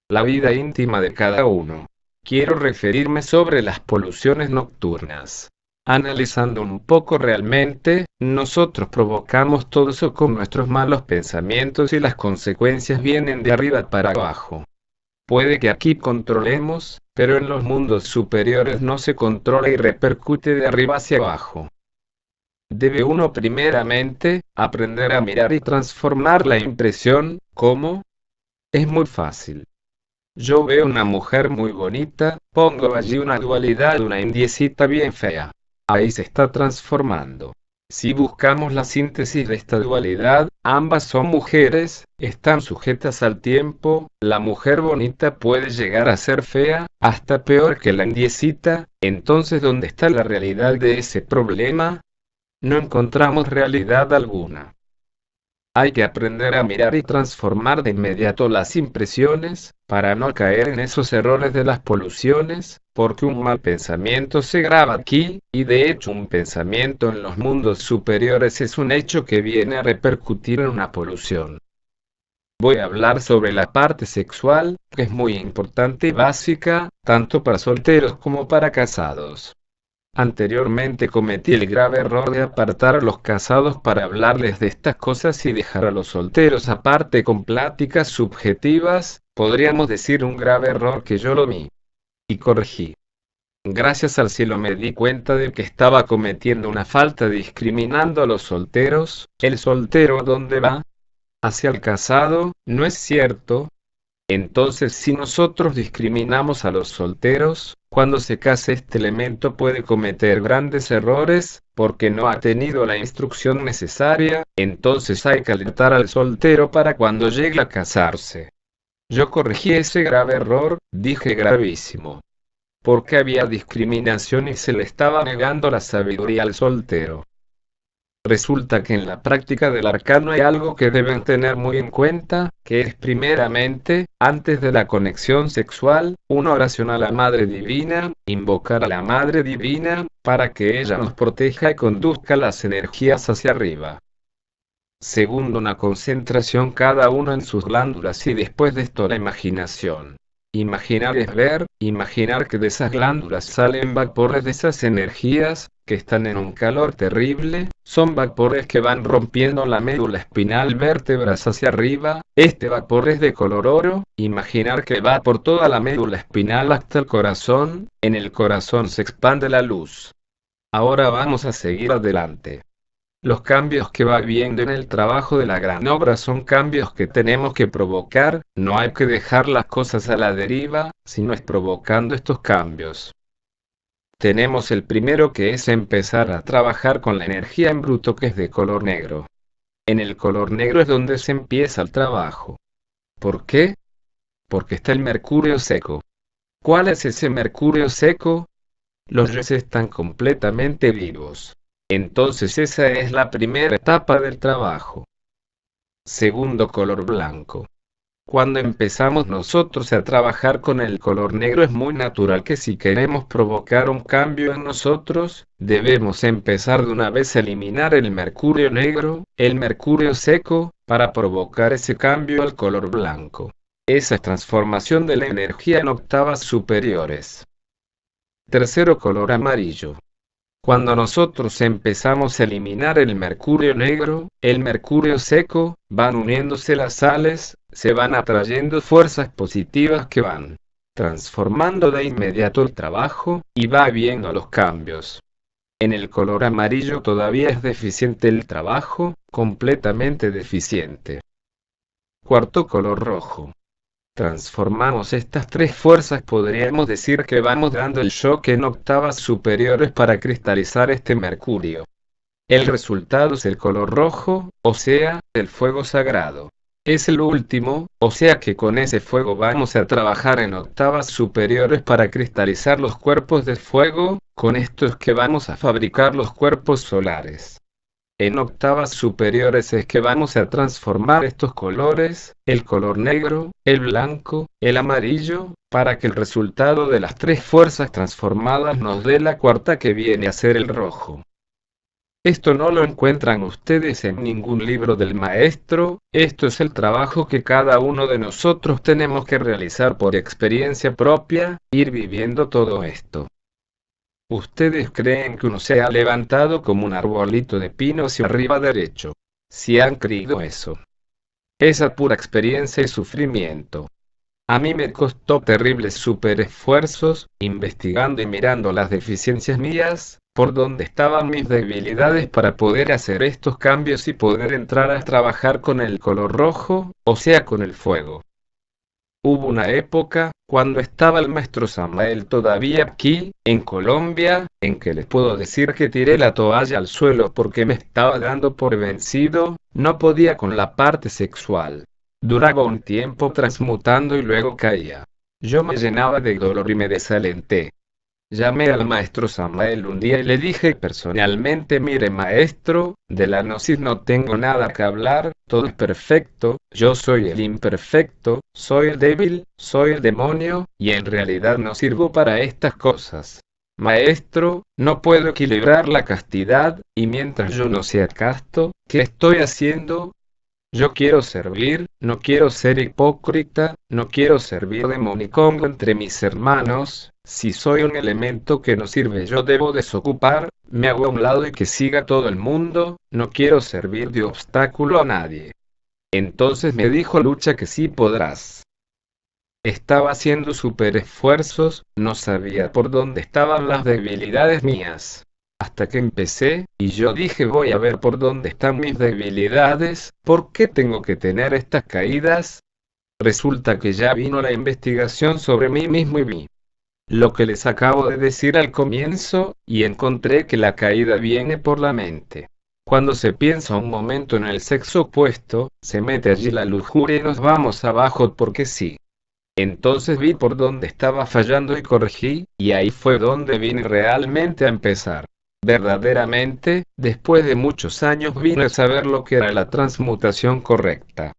la vida íntima de cada uno. Quiero referirme sobre las poluciones nocturnas. Analizando un poco realmente, nosotros provocamos todo eso con nuestros malos pensamientos y las consecuencias vienen de arriba para abajo. Puede que aquí controlemos, pero en los mundos superiores no se controla y repercute de arriba hacia abajo. Debe uno primeramente aprender a mirar y transformar la impresión. ¿Cómo? Es muy fácil. Yo veo una mujer muy bonita, pongo allí una dualidad, una indiecita bien fea. Ahí se está transformando. Si buscamos la síntesis de esta dualidad, ambas son mujeres, están sujetas al tiempo, la mujer bonita puede llegar a ser fea, hasta peor que la indiecita, entonces ¿dónde está la realidad de ese problema? No encontramos realidad alguna. Hay que aprender a mirar y transformar de inmediato las impresiones, para no caer en esos errores de las poluciones, porque un mal pensamiento se graba aquí, y de hecho un pensamiento en los mundos superiores es un hecho que viene a repercutir en una polución. Voy a hablar sobre la parte sexual, que es muy importante y básica, tanto para solteros como para casados. Anteriormente cometí el grave error de apartar a los casados para hablarles de estas cosas y dejar a los solteros aparte con pláticas subjetivas, podríamos decir un grave error que yo lo vi y corregí. Gracias al cielo me di cuenta de que estaba cometiendo una falta discriminando a los solteros. ¿El soltero dónde va? Hacia el casado, ¿no es cierto? Entonces, si nosotros discriminamos a los solteros, cuando se case este elemento puede cometer grandes errores, porque no ha tenido la instrucción necesaria, entonces hay que alentar al soltero para cuando llegue a casarse. Yo corregí ese grave error, dije gravísimo. Porque había discriminación y se le estaba negando la sabiduría al soltero. Resulta que en la práctica del arcano hay algo que deben tener muy en cuenta, que es primeramente, antes de la conexión sexual, una oración a la Madre Divina, invocar a la Madre Divina, para que ella nos proteja y conduzca las energías hacia arriba. Segundo, una concentración cada uno en sus glándulas y después de esto la imaginación. Imaginar es ver, imaginar que de esas glándulas salen vapores de esas energías, que están en un calor terrible, son vapores que van rompiendo la médula espinal, vértebras hacia arriba, este vapor es de color oro, imaginar que va por toda la médula espinal hasta el corazón, en el corazón se expande la luz. Ahora vamos a seguir adelante. Los cambios que va viendo en el trabajo de la gran obra son cambios que tenemos que provocar, no hay que dejar las cosas a la deriva, sino es provocando estos cambios. Tenemos el primero que es empezar a trabajar con la energía en bruto que es de color negro. En el color negro es donde se empieza el trabajo. ¿Por qué? Porque está el mercurio seco. ¿Cuál es ese mercurio seco? Los rayos están completamente vivos. Entonces esa es la primera etapa del trabajo. Segundo, color blanco. Cuando empezamos nosotros a trabajar con el color negro es muy natural que si queremos provocar un cambio en nosotros, debemos empezar de una vez a eliminar el mercurio negro, el mercurio seco, para provocar ese cambio al color blanco. Esa transformación de la energía en octavas superiores. Tercero, color amarillo. Cuando nosotros empezamos a eliminar el mercurio negro, el mercurio seco, van uniéndose las sales, se van atrayendo fuerzas positivas que van transformando de inmediato el trabajo, y va habiendo los cambios. En el color amarillo todavía es deficiente el trabajo, completamente deficiente. Cuarto, color rojo. Transformamos estas tres fuerzas, podríamos decir que vamos dando el shock en octavas superiores para cristalizar este mercurio. El resultado es el color rojo, o sea, el fuego sagrado. Es el último, o sea que con ese fuego vamos a trabajar en octavas superiores para cristalizar los cuerpos de fuego, con esto es que vamos a fabricar los cuerpos solares. En octavas superiores es que vamos a transformar estos colores, el color negro, el blanco, el amarillo, para que el resultado de las tres fuerzas transformadas nos dé la cuarta que viene a ser el rojo. Esto no lo encuentran ustedes en ningún libro del maestro, esto es el trabajo que cada uno de nosotros tenemos que realizar por experiencia propia, ir viviendo todo esto. Ustedes creen que uno se ha levantado como un arbolito de pino hacia arriba derecho. Si han creído eso. Esa pura experiencia y sufrimiento. A mí me costó terribles superesfuerzos, investigando y mirando las deficiencias mías, por donde estaban mis debilidades para poder hacer estos cambios y poder entrar a trabajar con el color rojo, o sea con el fuego. Hubo una época, cuando estaba el maestro Samael todavía aquí, en Colombia, en que les puedo decir que tiré la toalla al suelo porque me estaba dando por vencido, no podía con la parte sexual. Duraba un tiempo transmutando y luego caía. Yo me llenaba de dolor y me desalenté. Llamé al maestro Samael un día y le dije personalmente: mire maestro, de la gnosis no tengo nada que hablar, todo es perfecto, yo soy el imperfecto, soy el débil, soy el demonio, y en realidad no sirvo para estas cosas. Maestro, no puedo equilibrar la castidad, y mientras yo no sea casto, ¿qué estoy haciendo? Yo quiero servir, no quiero ser hipócrita, no quiero servir de monicongo entre mis hermanos. Si soy un elemento que no sirve, yo debo desocupar, me hago a un lado y que siga todo el mundo, no quiero servir de obstáculo a nadie. Entonces me dijo Lucha que sí podrás. Estaba haciendo super esfuerzos, no sabía por dónde estaban las debilidades mías. Hasta que empecé, y yo dije voy a ver por dónde están mis debilidades, ¿por qué tengo que tener estas caídas? Resulta que ya vino la investigación sobre mí mismo y vi lo que les acabo de decir al comienzo, y encontré que la caída viene por la mente. Cuando se piensa un momento en el sexo opuesto, se mete allí la lujuria y nos vamos abajo porque sí. Entonces vi por dónde estaba fallando y corregí, y ahí fue donde vine realmente a empezar. Verdaderamente, después de muchos años vine a saber lo que era la transmutación correcta.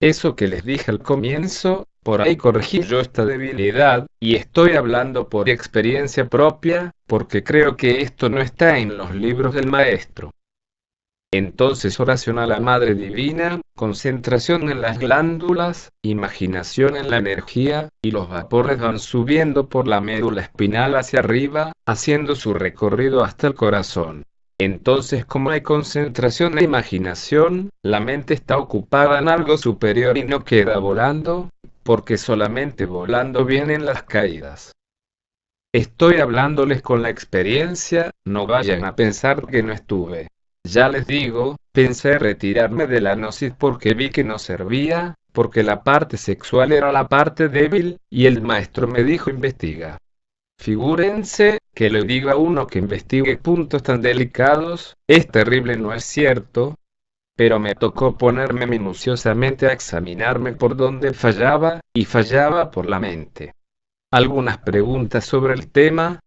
Eso que les dije al comienzo, por ahí corregí yo esta debilidad, y estoy hablando por experiencia propia, porque creo que esto no está en los libros del maestro. Entonces oración a la Madre Divina, concentración en las glándulas, imaginación en la energía, y los vapores van subiendo por la médula espinal hacia arriba, haciendo su recorrido hasta el corazón. Entonces como hay concentración e imaginación, la mente está ocupada en algo superior y no queda volando, porque solamente volando vienen las caídas. Estoy hablándoles con la experiencia, no vayan a pensar que no estuve. Ya les digo, pensé retirarme de la gnosis porque vi que no servía, porque la parte sexual era la parte débil, y el maestro me dijo investiga. Figúrense, que le digo a uno que investigue puntos tan delicados, es terrible, no es cierto, pero me tocó ponerme minuciosamente a examinarme por dónde fallaba, y fallaba por la mente. Algunas preguntas sobre el tema.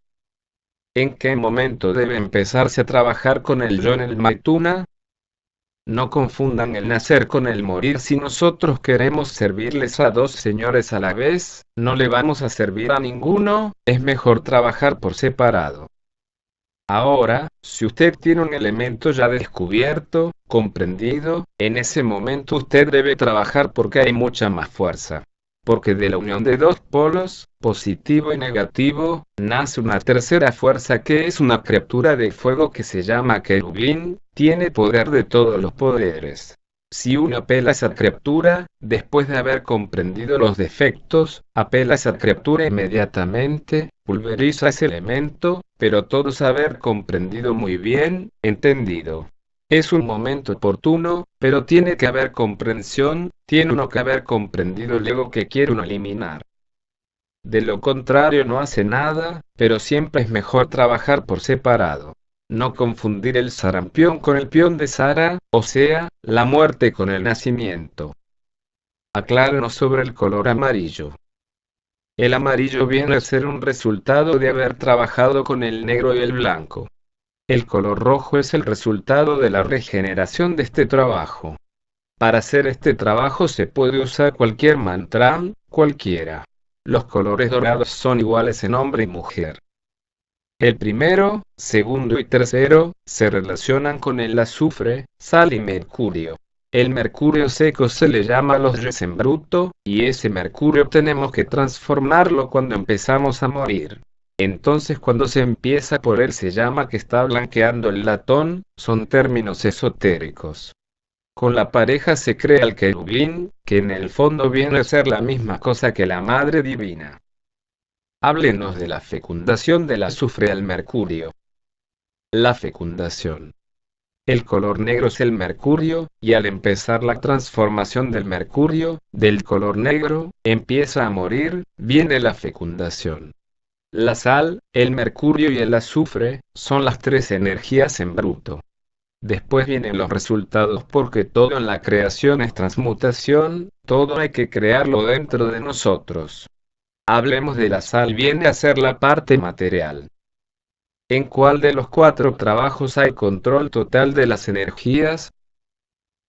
¿En qué momento debe empezarse a trabajar con el yo en el Maituna? No confundan el nacer con el morir. Si nosotros queremos servirles a dos señores a la vez, no le vamos a servir a ninguno, es mejor trabajar por separado. Ahora, si usted tiene un elemento ya descubierto, comprendido, en ese momento usted debe trabajar porque hay mucha más fuerza. Porque de la unión de dos polos, positivo y negativo, nace una tercera fuerza que es una criatura de fuego que se llama querubín, tiene poder de todos los poderes. Si uno apela a esa criatura, después de haber comprendido los defectos, apela a esa criatura inmediatamente, pulveriza ese elemento, pero todos haber comprendido muy bien, entendido. Es un momento oportuno, pero tiene que haber comprensión, tiene uno que haber comprendido el ego que quiere uno eliminar. De lo contrario no hace nada, pero siempre es mejor trabajar por separado. No confundir el sarampión con el peón de Sara, o sea, la muerte con el nacimiento. Aclárenos sobre el color amarillo. El amarillo viene a ser un resultado de haber trabajado con el negro y el blanco. El color rojo es el resultado de la regeneración de este trabajo. Para hacer este trabajo se puede usar cualquier mantra, cualquiera. Los colores dorados son iguales en hombre y mujer. El primero, segundo y tercero se relacionan con el azufre, sal y mercurio. El mercurio seco se le llama los reyes en bruto, y ese mercurio tenemos que transformarlo cuando empezamos a morir. Entonces cuando se empieza por él se llama que está blanqueando el latón, son términos esotéricos. Con la pareja se crea el querubín, que en el fondo viene a ser la misma cosa que la Madre Divina. Háblenos de la fecundación del azufre al mercurio. La fecundación. El color negro es el mercurio, y al empezar la transformación del mercurio, del color negro, empieza a morir, viene la fecundación. La sal, el mercurio y el azufre, son las tres energías en bruto. Después vienen los resultados porque todo en la creación es transmutación, todo hay que crearlo dentro de nosotros. Hablemos de la sal, viene a ser la parte material. ¿En cuál de los cuatro trabajos hay control total de las energías?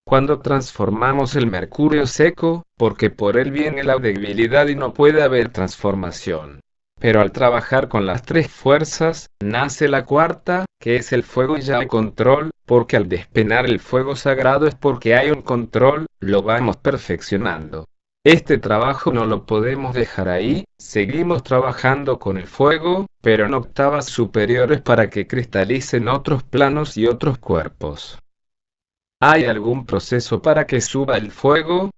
Cuando transformamos el mercurio seco, porque por él viene la debilidad y no puede haber transformación. Pero al trabajar con las tres fuerzas, nace la cuarta, que es el fuego y ya hay control, porque al despenar el fuego sagrado es porque hay un control, lo vamos perfeccionando. Este trabajo no lo podemos dejar ahí, seguimos trabajando con el fuego, pero en octavas superiores para que cristalicen otros planos y otros cuerpos. ¿Hay algún proceso para que suba el fuego?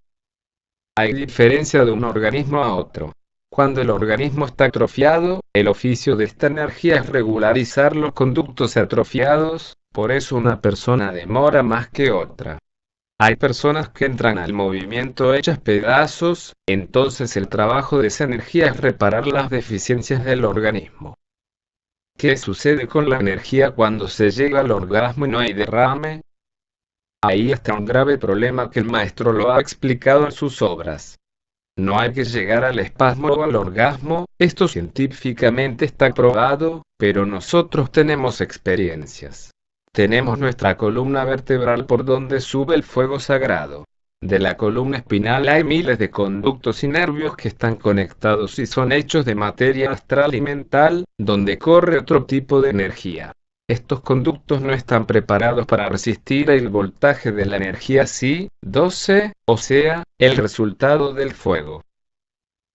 Hay diferencia de un organismo a otro. Cuando el organismo está atrofiado, el oficio de esta energía es regularizar los conductos atrofiados, por eso una persona demora más que otra. Hay personas que entran al movimiento hechas pedazos, entonces el trabajo de esa energía es reparar las deficiencias del organismo. ¿Qué sucede con la energía cuando se llega al orgasmo y no hay derrame? Ahí está un grave problema que el maestro lo ha explicado en sus obras. No hay que llegar al espasmo o al orgasmo, esto científicamente está probado, pero nosotros tenemos experiencias. Tenemos nuestra columna vertebral por donde sube el fuego sagrado. De la columna espinal hay miles de conductos y nervios que están conectados y son hechos de materia astral y mental, donde corre otro tipo de energía. Estos conductos no están preparados para resistir el voltaje de la energía Psi 12, o sea, el resultado del fuego.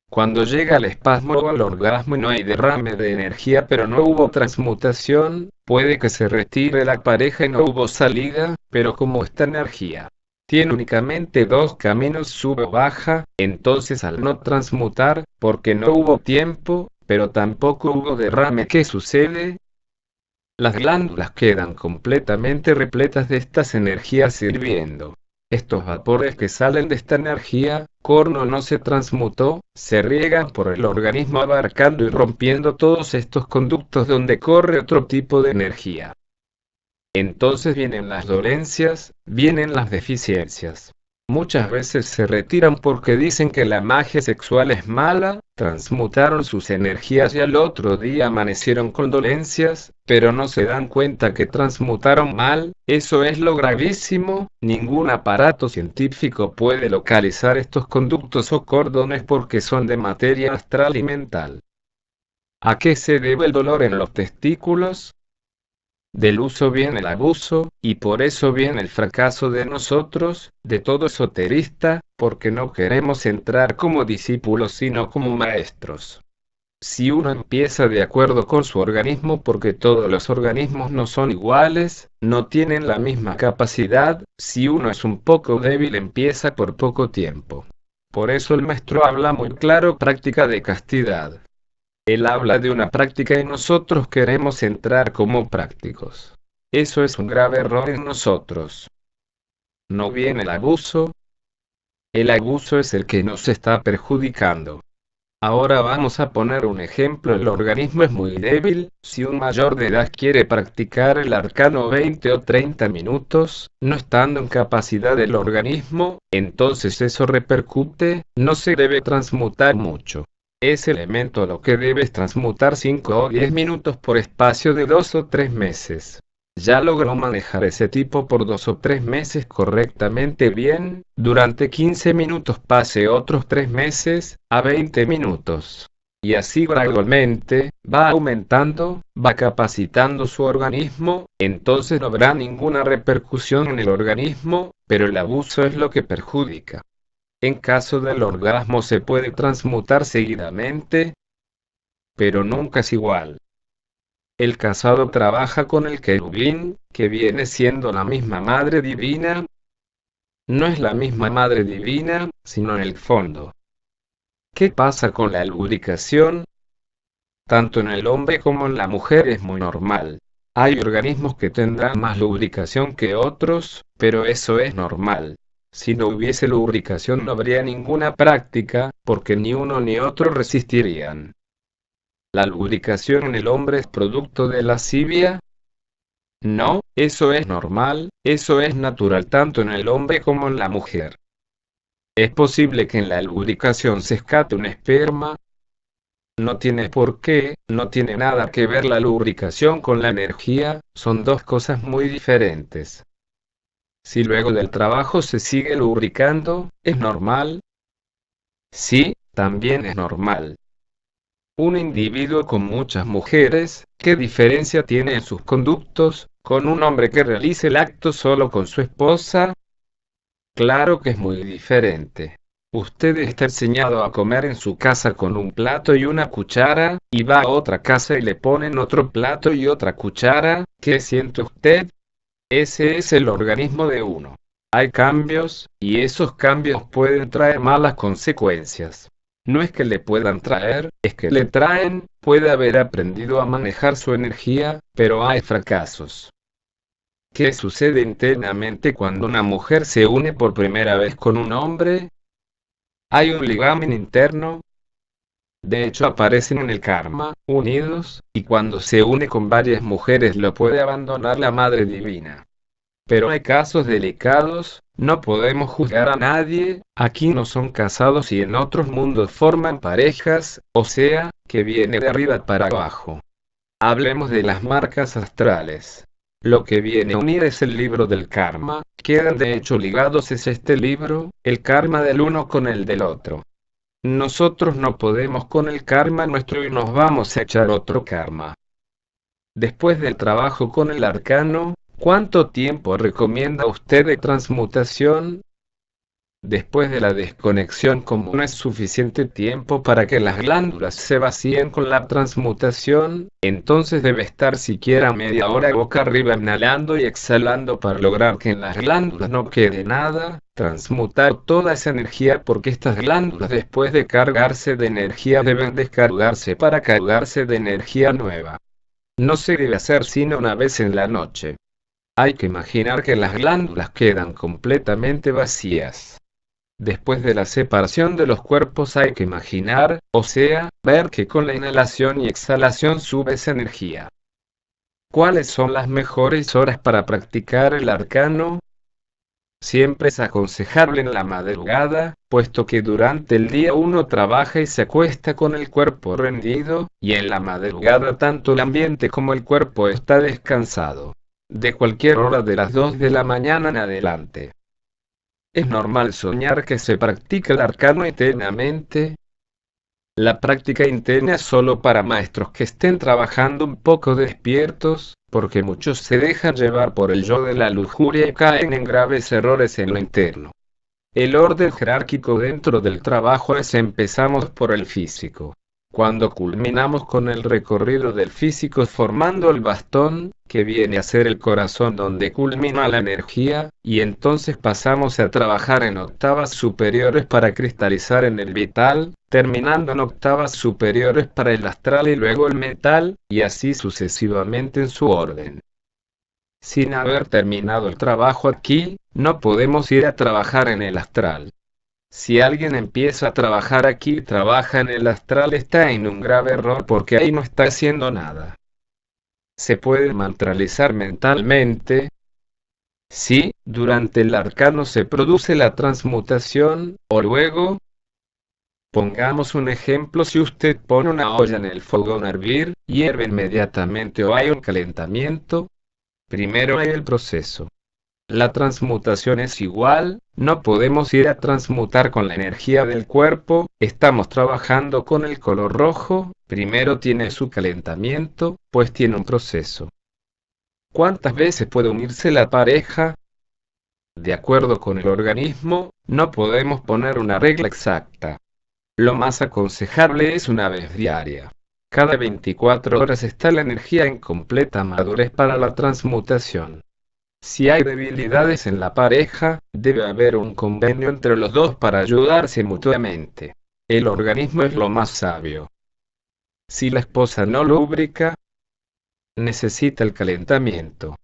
Cuando llega al espasmo o al orgasmo y no hay derrame de energía pero no hubo transmutación, puede que se retire la pareja y no hubo salida, pero como esta energía tiene únicamente dos caminos, sube o baja, entonces al no transmutar, porque no hubo tiempo, pero tampoco hubo derrame, ¿qué sucede? Las glándulas quedan completamente repletas de estas energías hirviendo. Estos vapores que salen de esta energía, corno no se transmutó, se riegan por el organismo abarcando y rompiendo todos estos conductos donde corre otro tipo de energía. Entonces vienen las dolencias, vienen las deficiencias. Muchas veces se retiran porque dicen que la magia sexual es mala, transmutaron sus energías y al otro día amanecieron con dolencias, pero no se dan cuenta que transmutaron mal, eso es lo gravísimo, ningún aparato científico puede localizar estos conductos o cordones porque son de materia astral y mental. ¿A qué se debe el dolor en los testículos? Del uso viene el abuso, y por eso viene el fracaso de nosotros, de todo esoterista, porque no queremos entrar como discípulos sino como maestros. Si uno empieza de acuerdo con su organismo porque todos los organismos no son iguales, no tienen la misma capacidad, si uno es un poco débil empieza por poco tiempo. Por eso el maestro habla muy claro práctica de castidad. Él habla de una práctica y nosotros queremos entrar como prácticos. Eso es un grave error en nosotros. ¿No viene el abuso? El abuso es el que nos está perjudicando. Ahora vamos a poner un ejemplo. El organismo es muy débil. Si un mayor de edad quiere practicar el arcano 20 o 30 minutos, no estando en capacidad del organismo, entonces eso repercute, no se debe transmutar mucho. Ese elemento lo que debes transmutar 5 o 10 minutos por espacio de 2 o 3 meses. Ya logró manejar ese tipo por 2 o 3 meses correctamente bien, durante 15 minutos pase otros 3 meses, a 20 minutos. Y así gradualmente, va aumentando, va capacitando su organismo, entonces no habrá ninguna repercusión en el organismo, pero el abuso es lo que perjudica. En caso del orgasmo se puede transmutar seguidamente, pero nunca es igual. El casado trabaja con el querubín, que viene siendo la misma madre divina. No es la misma madre divina, sino en el fondo. ¿Qué pasa con la lubricación? Tanto en el hombre como en la mujer es muy normal. Hay organismos que tendrán más lubricación que otros, pero eso es normal. Si no hubiese lubricación no habría ninguna práctica, porque ni uno ni otro resistirían. ¿La lubricación en el hombre es producto de lascivia? No, eso es normal, eso es natural tanto en el hombre como en la mujer. ¿Es posible que en la lubricación se escape un esperma? No tiene por qué, no tiene nada que ver la lubricación con la energía, son dos cosas muy diferentes. Si luego del trabajo se sigue lubricando, ¿es normal? Sí, también es normal. Un individuo con muchas mujeres, ¿qué diferencia tiene en sus conductos, con un hombre que realice el acto solo con su esposa? Claro que es muy diferente. Usted está enseñado a comer en su casa con un plato y una cuchara, y va a otra casa y le ponen otro plato y otra cuchara. ¿Qué siente usted? Ese es el organismo de uno. Hay cambios, y esos cambios pueden traer malas consecuencias. No es que le puedan traer, es que le traen, puede haber aprendido a manejar su energía, pero hay fracasos. ¿Qué sucede internamente cuando una mujer se une por primera vez con un hombre? Hay un ligamen interno. De hecho aparecen en el karma, unidos, y cuando se une con varias mujeres lo puede abandonar la Madre Divina. Pero hay casos delicados, no podemos juzgar a nadie, aquí no son casados y en otros mundos forman parejas, o sea, que viene de arriba para abajo. Hablemos de las marcas astrales. Lo que viene a unir es el libro del karma, quedan de hecho ligados es este libro, el karma del uno con el del otro. Nosotros no podemos con el karma nuestro y nos vamos a echar otro karma. Después del trabajo con el arcano, ¿cuánto tiempo recomienda usted de transmutación? Después de la desconexión, como no es suficiente tiempo para que las glándulas se vacíen con la transmutación, entonces debe estar siquiera media hora boca arriba inhalando y exhalando para lograr que en las glándulas no quede nada, transmutar toda esa energía porque estas glándulas después de cargarse de energía deben descargarse para cargarse de energía nueva. No se debe hacer sino una vez en la noche. Hay que imaginar que las glándulas quedan completamente vacías. Después de la separación de los cuerpos hay que imaginar, o sea, ver que con la inhalación y exhalación sube esa energía. ¿Cuáles son las mejores horas para practicar el arcano? Siempre es aconsejable en la madrugada, puesto que durante el día uno trabaja y se acuesta con el cuerpo rendido, y en la madrugada tanto el ambiente como el cuerpo está descansado. De cualquier hora de las 2 de la mañana en adelante. ¿Es normal soñar que se practica el arcano internamente? La práctica interna es solo para maestros que estén trabajando un poco despiertos, porque muchos se dejan llevar por el yo de la lujuria y caen en graves errores en lo interno. El orden jerárquico dentro del trabajo es empezamos por el físico. Cuando culminamos con el recorrido del físico formando el bastón, que viene a ser el corazón donde culmina la energía, y entonces pasamos a trabajar en octavas superiores para cristalizar en el vital, terminando en octavas superiores para el astral y luego el mental, y así sucesivamente en su orden. Sin haber terminado el trabajo aquí, no podemos ir a trabajar en el astral. Si alguien empieza a trabajar aquí y trabaja en el astral está en un grave error porque ahí no está haciendo nada. ¿Se puede mantralizar mentalmente? Sí, durante el arcano se produce la transmutación, o luego. Pongamos un ejemplo: si usted pone una olla en el fogón a hervir, hierve inmediatamente o hay un calentamiento. Primero hay el proceso. La transmutación es igual, no podemos ir a transmutar con la energía del cuerpo, estamos trabajando con el color rojo, primero tiene su calentamiento, pues tiene un proceso. ¿Cuántas veces puede unirse la pareja? De acuerdo con el organismo, no podemos poner una regla exacta. Lo más aconsejable es una vez diaria. Cada 24 horas está la energía en completa madurez para la transmutación. Si hay debilidades en la pareja, debe haber un convenio entre los dos para ayudarse mutuamente. El organismo es lo más sabio. Si la esposa no lubrica, necesita el calentamiento.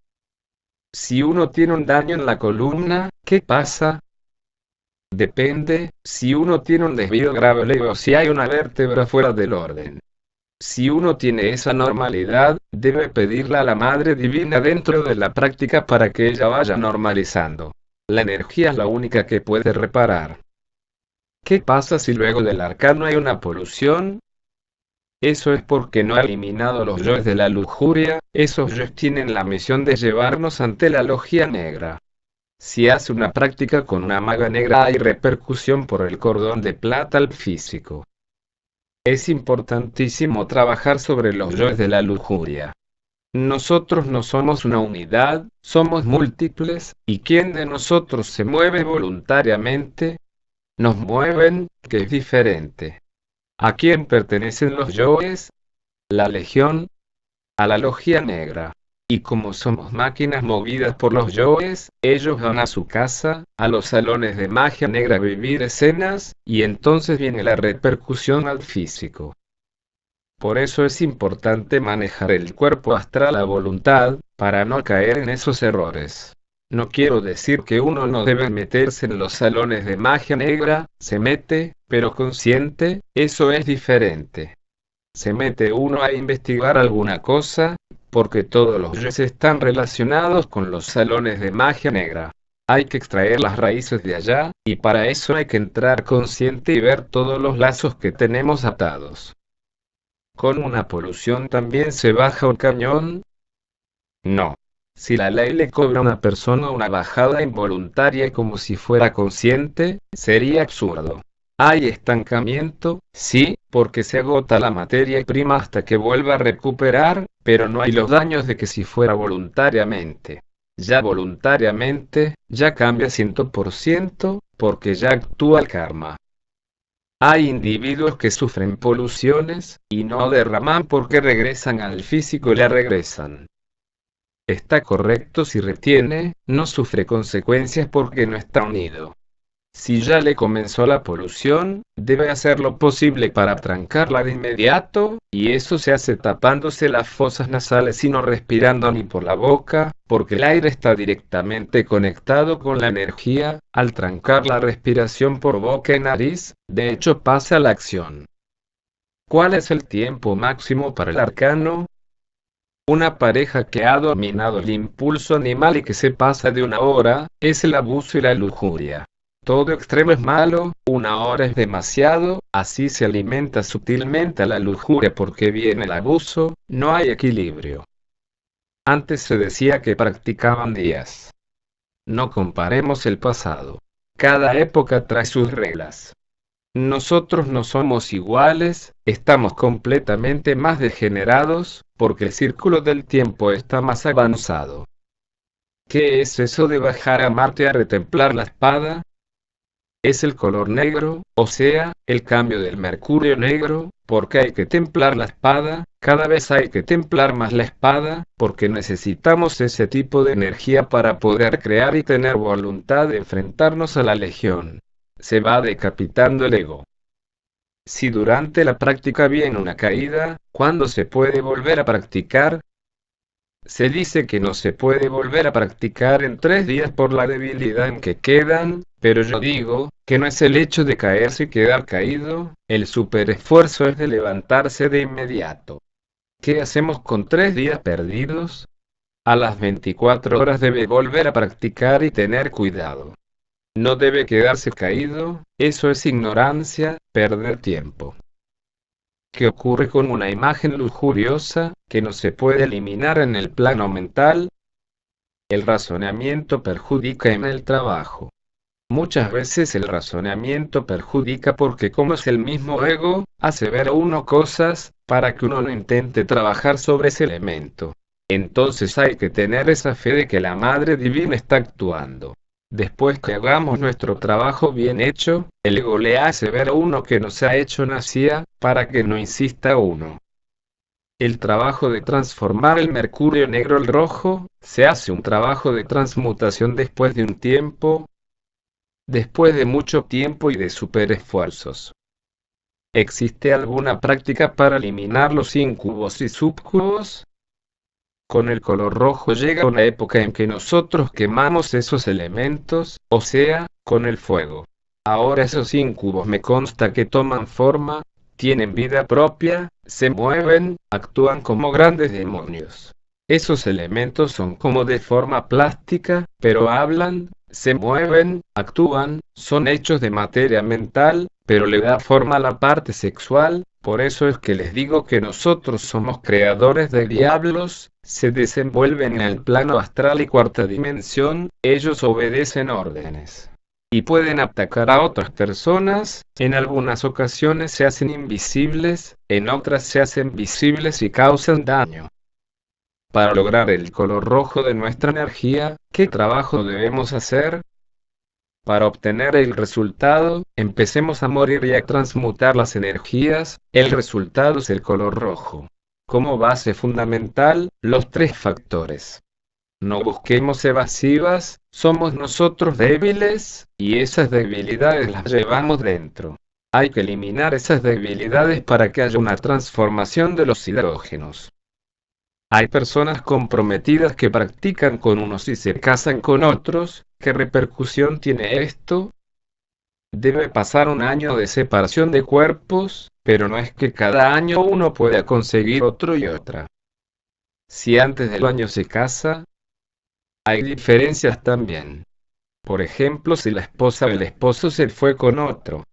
Si uno tiene un daño en la columna, ¿qué pasa? Depende, si uno tiene un desvío grave o si hay una vértebra fuera del orden. Si uno tiene esa normalidad, debe pedirle a la Madre Divina dentro de la práctica para que ella vaya normalizando. La energía es la única que puede reparar. ¿Qué pasa si luego del arcano hay una polución? Eso es porque no ha eliminado los yoes de la lujuria, esos yoes tienen la misión de llevarnos ante la logia negra. Si hace una práctica con una maga negra hay repercusión por el cordón de plata al físico. Es importantísimo trabajar sobre los yoes de la lujuria. Nosotros no somos una unidad, somos múltiples, y ¿quién de nosotros se mueve voluntariamente? Nos mueven, que es diferente. ¿A quién pertenecen los yoes? La legión, a la logia negra. Y como somos máquinas movidas por los yoes, ellos van a su casa, a los salones de magia negra a vivir escenas, y entonces viene la repercusión al físico. Por eso es importante manejar el cuerpo astral a voluntad, para no caer en esos errores. No quiero decir que uno no debe meterse en los salones de magia negra, se mete, pero consciente, eso es diferente. Se mete uno a investigar alguna cosa, porque todos los yoes están relacionados con los salones de magia negra. Hay que extraer las raíces de allá, y para eso hay que entrar consciente y ver todos los lazos que tenemos atados. ¿Con una polución también se baja un cañón? No. Si la ley le cobra a una persona una bajada involuntaria como si fuera consciente, sería absurdo. ¿Hay estancamiento? Sí, porque se agota la materia prima hasta que vuelva a recuperar, pero no hay los daños de que si fuera voluntariamente. Ya voluntariamente, ya cambia 100%, porque ya actúa el karma. Hay individuos que sufren poluciones, y no derraman porque regresan al físico y le regresan. Está correcto si retiene, no sufre consecuencias porque no está unido. Si ya le comenzó la polución, debe hacer lo posible para trancarla de inmediato, y eso se hace tapándose las fosas nasales y no respirando ni por la boca, porque el aire está directamente conectado con la energía. Al trancar la respiración por boca y nariz, de hecho pasa a la acción. ¿Cuál es el tiempo máximo para el arcano? Una pareja que ha dominado el impulso animal y que se pasa de 1 hora, es el abuso y la lujuria. Todo extremo es malo, 1 hora es demasiado, así se alimenta sutilmente a la lujuria porque viene el abuso, no hay equilibrio. Antes se decía que practicaban días. No comparemos el pasado. Cada época trae sus reglas. Nosotros no somos iguales, estamos completamente más degenerados, porque el círculo del tiempo está más avanzado. ¿Qué es eso de bajar a Marte a retemplar la espada? Es el color negro, o sea, el cambio del mercurio negro, porque hay que templar la espada, cada vez hay que templar más la espada, porque necesitamos ese tipo de energía para poder crear y tener voluntad de enfrentarnos a la legión. Se va decapitando el ego. Si durante la práctica viene una caída, ¿cuándo se puede volver a practicar? Se dice que no se puede volver a practicar en 3 días por la debilidad en que quedan, pero yo digo, que no es el hecho de caerse y quedar caído, el superesfuerzo es de levantarse de inmediato. ¿Qué hacemos con 3 días perdidos? A las 24 horas debe volver a practicar y tener cuidado. No debe quedarse caído, eso es ignorancia, perder tiempo. ¿Qué ocurre con una imagen lujuriosa, que no se puede eliminar en el plano mental? El razonamiento perjudica en el trabajo. Muchas veces el razonamiento perjudica porque como es el mismo ego, hace ver a uno cosas, para que uno no intente trabajar sobre ese elemento. Entonces hay que tener esa fe de que la Madre Divina está actuando. Después que hagamos nuestro trabajo bien hecho, el ego le hace ver a uno que no se ha hecho nacía, para que no insista uno. El trabajo de transformar el mercurio negro al rojo, se hace un trabajo de transmutación después de un tiempo, después de mucho tiempo y de superesfuerzos. ¿Existe alguna práctica para eliminar los incubos y subcubos? Con el color rojo llega una época en que nosotros quemamos esos elementos, o sea, con el fuego. Ahora esos incubos me consta que toman forma, tienen vida propia, se mueven, actúan como grandes demonios. Esos elementos son como de forma plástica, pero hablan, se mueven, actúan, son hechos de materia mental, pero le da forma a la parte sexual. Por eso es que les digo que nosotros somos creadores de diablos, se desenvuelven en el plano astral y cuarta dimensión, ellos obedecen órdenes. Y pueden atacar a otras personas, en algunas ocasiones se hacen invisibles, en otras se hacen visibles y causan daño. Para lograr el color rojo de nuestra energía, ¿qué trabajo debemos hacer? Para obtener el resultado, empecemos a morir y a transmutar las energías, el resultado es el color rojo. Como base fundamental, los tres factores. No busquemos evasivas, somos nosotros débiles, y esas debilidades las llevamos dentro. Hay que eliminar esas debilidades para que haya una transformación de los hidrógenos. Hay personas comprometidas que practican con unos y se casan con otros. ¿Qué repercusión tiene esto? Debe pasar un año de separación de cuerpos, pero no es que cada año uno pueda conseguir otro y otra. Si antes del año se casa, hay diferencias también. Por ejemplo, si la esposa o el esposo se fue con otro.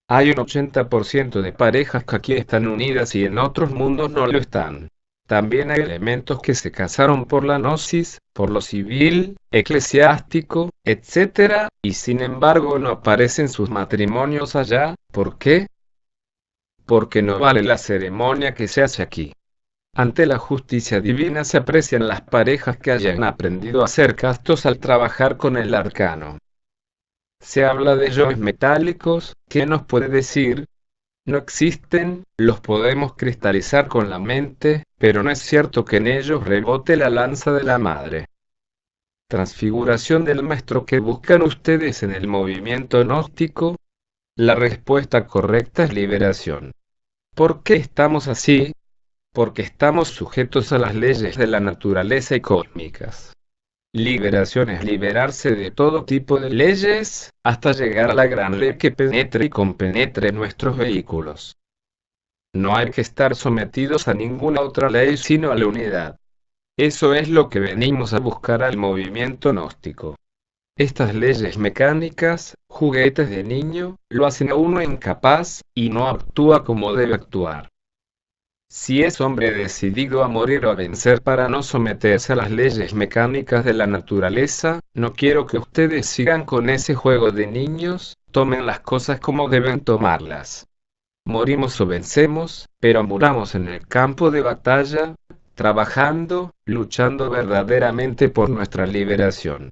Hay un 80% de parejas que aquí están unidas y en otros mundos no lo están. También hay elementos que se casaron por la gnosis, por lo civil, eclesiástico, etc., y sin embargo no aparecen sus matrimonios allá. ¿Por qué? Porque no vale la ceremonia que se hace aquí. Ante la justicia divina se aprecian las parejas que hayan aprendido a ser castos al trabajar con el arcano. Se habla de yoes metálicos, ¿qué nos puede decir? No existen, los podemos cristalizar con la mente, pero no es cierto que en ellos rebote la lanza de la madre. Transfiguración del maestro que buscan ustedes en el movimiento gnóstico. La respuesta correcta es liberación. ¿Por qué estamos así? Porque estamos sujetos a las leyes de la naturaleza y cósmicas. Liberación es liberarse de todo tipo de leyes, hasta llegar a la gran ley que penetre y compenetre nuestros vehículos. No hay que estar sometidos a ninguna otra ley sino a la unidad. Eso es lo que venimos a buscar al movimiento gnóstico. Estas leyes mecánicas, juguetes de niño, lo hacen a uno incapaz, y no actúa como debe actuar. Si es hombre decidido a morir o a vencer para no someterse a las leyes mecánicas de la naturaleza, no quiero que ustedes sigan con ese juego de niños, tomen las cosas como deben tomarlas. Morimos o vencemos, pero muramos en el campo de batalla, trabajando, luchando verdaderamente por nuestra liberación.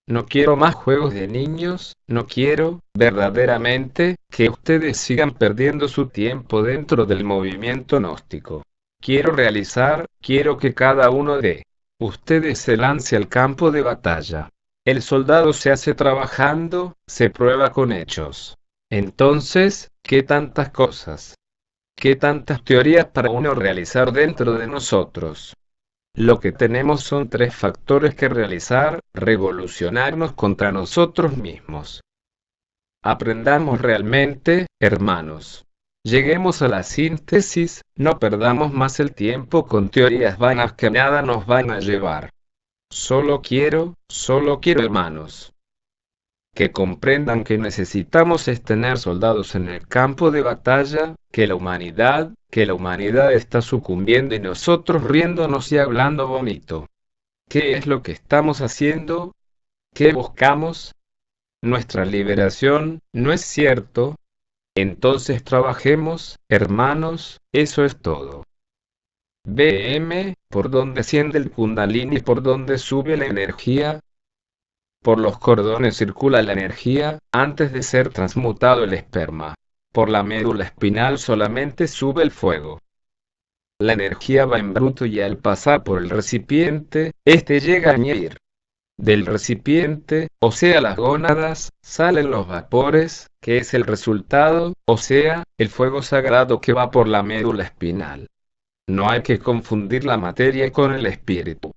No quiero más juegos de niños, no quiero, verdaderamente, que ustedes sigan perdiendo su tiempo dentro del movimiento gnóstico. Quiero que cada uno de ustedes se lance al campo de batalla. El soldado se hace trabajando, se prueba con hechos. Entonces, ¿qué tantas cosas? ¿Qué tantas teorías para uno realizar dentro de nosotros? Lo que tenemos son tres factores que realizar: revolucionarnos contra nosotros mismos. Aprendamos realmente, hermanos. Lleguemos a la síntesis, no perdamos más el tiempo con teorías vanas que nada nos van a llevar. Solo quiero, hermanos, que comprendan que necesitamos es tener soldados en el campo de batalla, que la humanidad está sucumbiendo y nosotros riéndonos y hablando bonito. ¿Qué es lo que estamos haciendo? ¿Qué buscamos? Nuestra liberación, ¿no es cierto? Entonces trabajemos, hermanos, eso es todo. ¿Por donde asciende el Kundalini, por donde sube la energía? Por los cordones circula la energía, antes de ser transmutado el esperma. Por la médula espinal solamente sube el fuego. La energía va en bruto y al pasar por el recipiente, este llega a añadir. Del recipiente, o sea las gónadas, salen los vapores, que es el resultado, o sea, el fuego sagrado que va por la médula espinal. No hay que confundir la materia con el espíritu.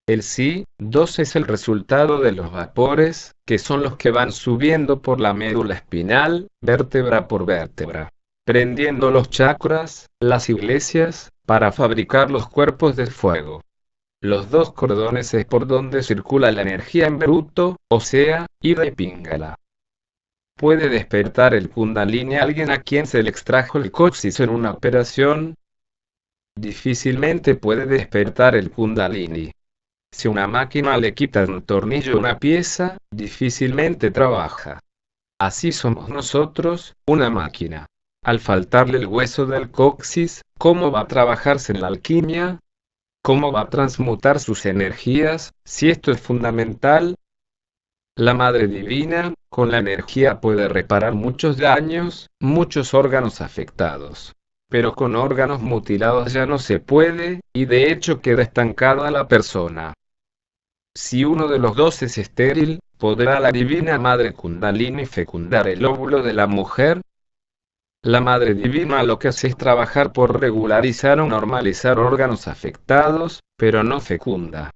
El Si-2 es el resultado de los vapores, que son los que van subiendo por la médula espinal, vértebra por vértebra, prendiendo los chakras, las iglesias, para fabricar los cuerpos de fuego. Los dos cordones es por donde circula la energía en bruto, o sea, ida y pingala. ¿Puede despertar el Kundalini alguien a quien se le extrajo el coxis en una operación? Difícilmente puede despertar el Kundalini. Si una máquina le quita un tornillo a una pieza, difícilmente trabaja. Así somos nosotros, una máquina. Al faltarle el hueso del coxis, ¿cómo va a trabajarse en la alquimia? ¿Cómo va a transmutar sus energías, si esto es fundamental? La Madre Divina, con la energía puede reparar muchos daños, muchos órganos afectados. Pero con órganos mutilados ya no se puede, y de hecho queda estancada la persona. Si uno de los dos es estéril, ¿podrá la Divina Madre Kundalini fecundar el óvulo de la mujer? La Madre Divina lo que hace es trabajar por regularizar o normalizar órganos afectados, pero no fecunda.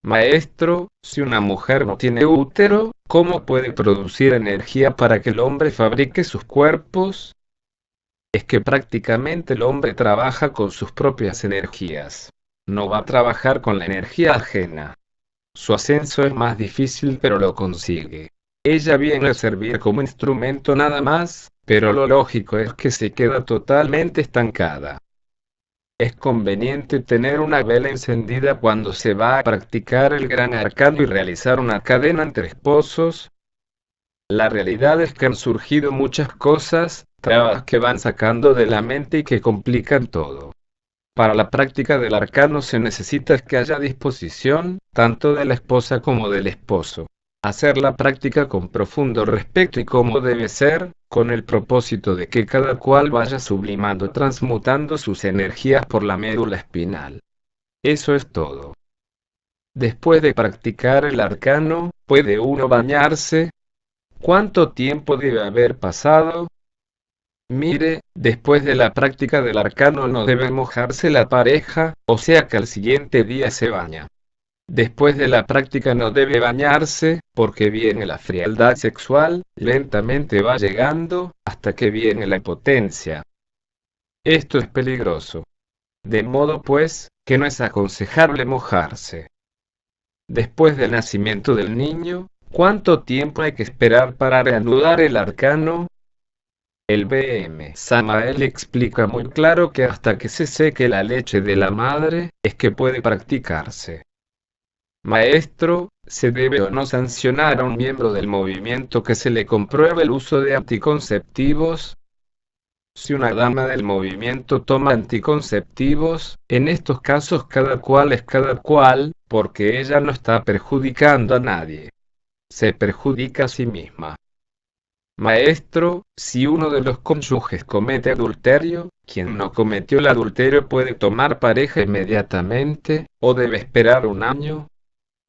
Maestro, si una mujer no tiene útero, ¿cómo puede producir energía para que el hombre fabrique sus cuerpos? Es que prácticamente el hombre trabaja con sus propias energías. No va a trabajar con la energía ajena. Su ascenso es más difícil pero lo consigue. Ella viene a servir como instrumento nada más, pero lo lógico es que se queda totalmente estancada. Es conveniente tener una vela encendida cuando se va a practicar el gran arcano y realizar una cadena entre esposos. La realidad es que han surgido muchas cosas, trabas que van sacando de la mente y que complican todo. Para la práctica del arcano se necesita que haya disposición, tanto de la esposa como del esposo. Hacer la práctica con profundo respeto y como debe ser, con el propósito de que cada cual vaya sublimando, transmutando sus energías por la médula espinal. Eso es todo. Después de practicar el arcano, ¿puede uno bañarse? ¿Cuánto tiempo debe haber pasado? Mire, después de la práctica del arcano no debe mojarse la pareja, o sea que al siguiente día se baña. Después de la práctica no debe bañarse, porque viene la frialdad sexual, lentamente va llegando, hasta que viene la impotencia. Esto es peligroso. De modo pues, que no es aconsejable mojarse. Después del nacimiento del niño, ¿cuánto tiempo hay que esperar para reanudar el arcano? El B.M. Samael explica muy claro que hasta que se seque la leche de la madre, es que puede practicarse. Maestro, ¿se debe o no sancionar a un miembro del movimiento que se le compruebe el uso de anticonceptivos? Si una dama del movimiento toma anticonceptivos, en estos casos cada cual es cada cual, porque ella no está perjudicando a nadie. Se perjudica a sí misma. Maestro, si uno de los cónyuges comete adulterio, quien no cometió el adulterio puede tomar pareja inmediatamente, o debe esperar un año.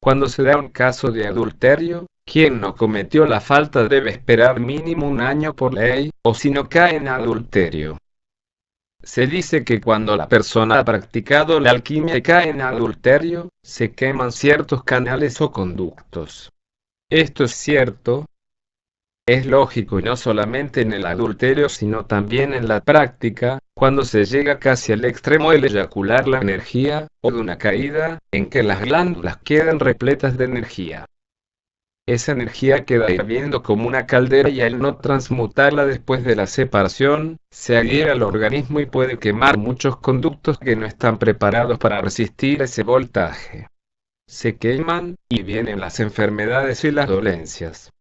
Cuando se da un caso de adulterio, quien no cometió la falta debe esperar mínimo un año por ley, o si no cae en adulterio. Se dice que cuando la persona ha practicado la alquimia y cae en adulterio, se queman ciertos canales o conductos. Esto es cierto. Es lógico y no solamente en el adulterio sino también en la práctica, cuando se llega casi al extremo del eyacular la energía, o de una caída, en que las glándulas quedan repletas de energía. Esa energía queda hirviendo como una caldera y al no transmutarla después de la separación, se adhiere al organismo y puede quemar muchos conductos que no están preparados para resistir ese voltaje. se queman, y vienen las enfermedades y las dolencias.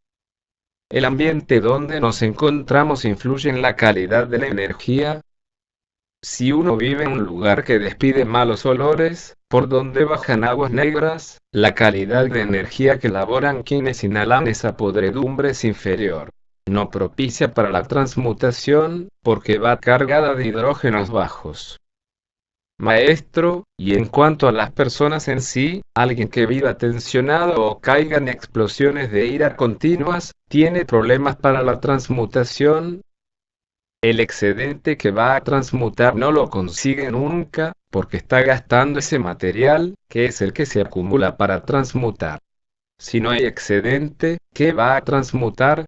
El ambiente donde nos encontramos influye en la calidad de la energía. Si uno vive en un lugar que despide malos olores, por donde bajan aguas negras, la calidad de energía que elaboran quienes inhalan esa podredumbre es inferior. No propicia para la transmutación, porque va cargada de hidrógenos bajos. Maestro, y en cuanto a las personas en sí, alguien que viva tensionado o caiga en explosiones de ira continuas, tiene problemas para la transmutación. El excedente que va a transmutar no lo consigue nunca, porque está gastando ese material, que es el que se acumula para transmutar. Si no hay excedente, ¿qué va a transmutar?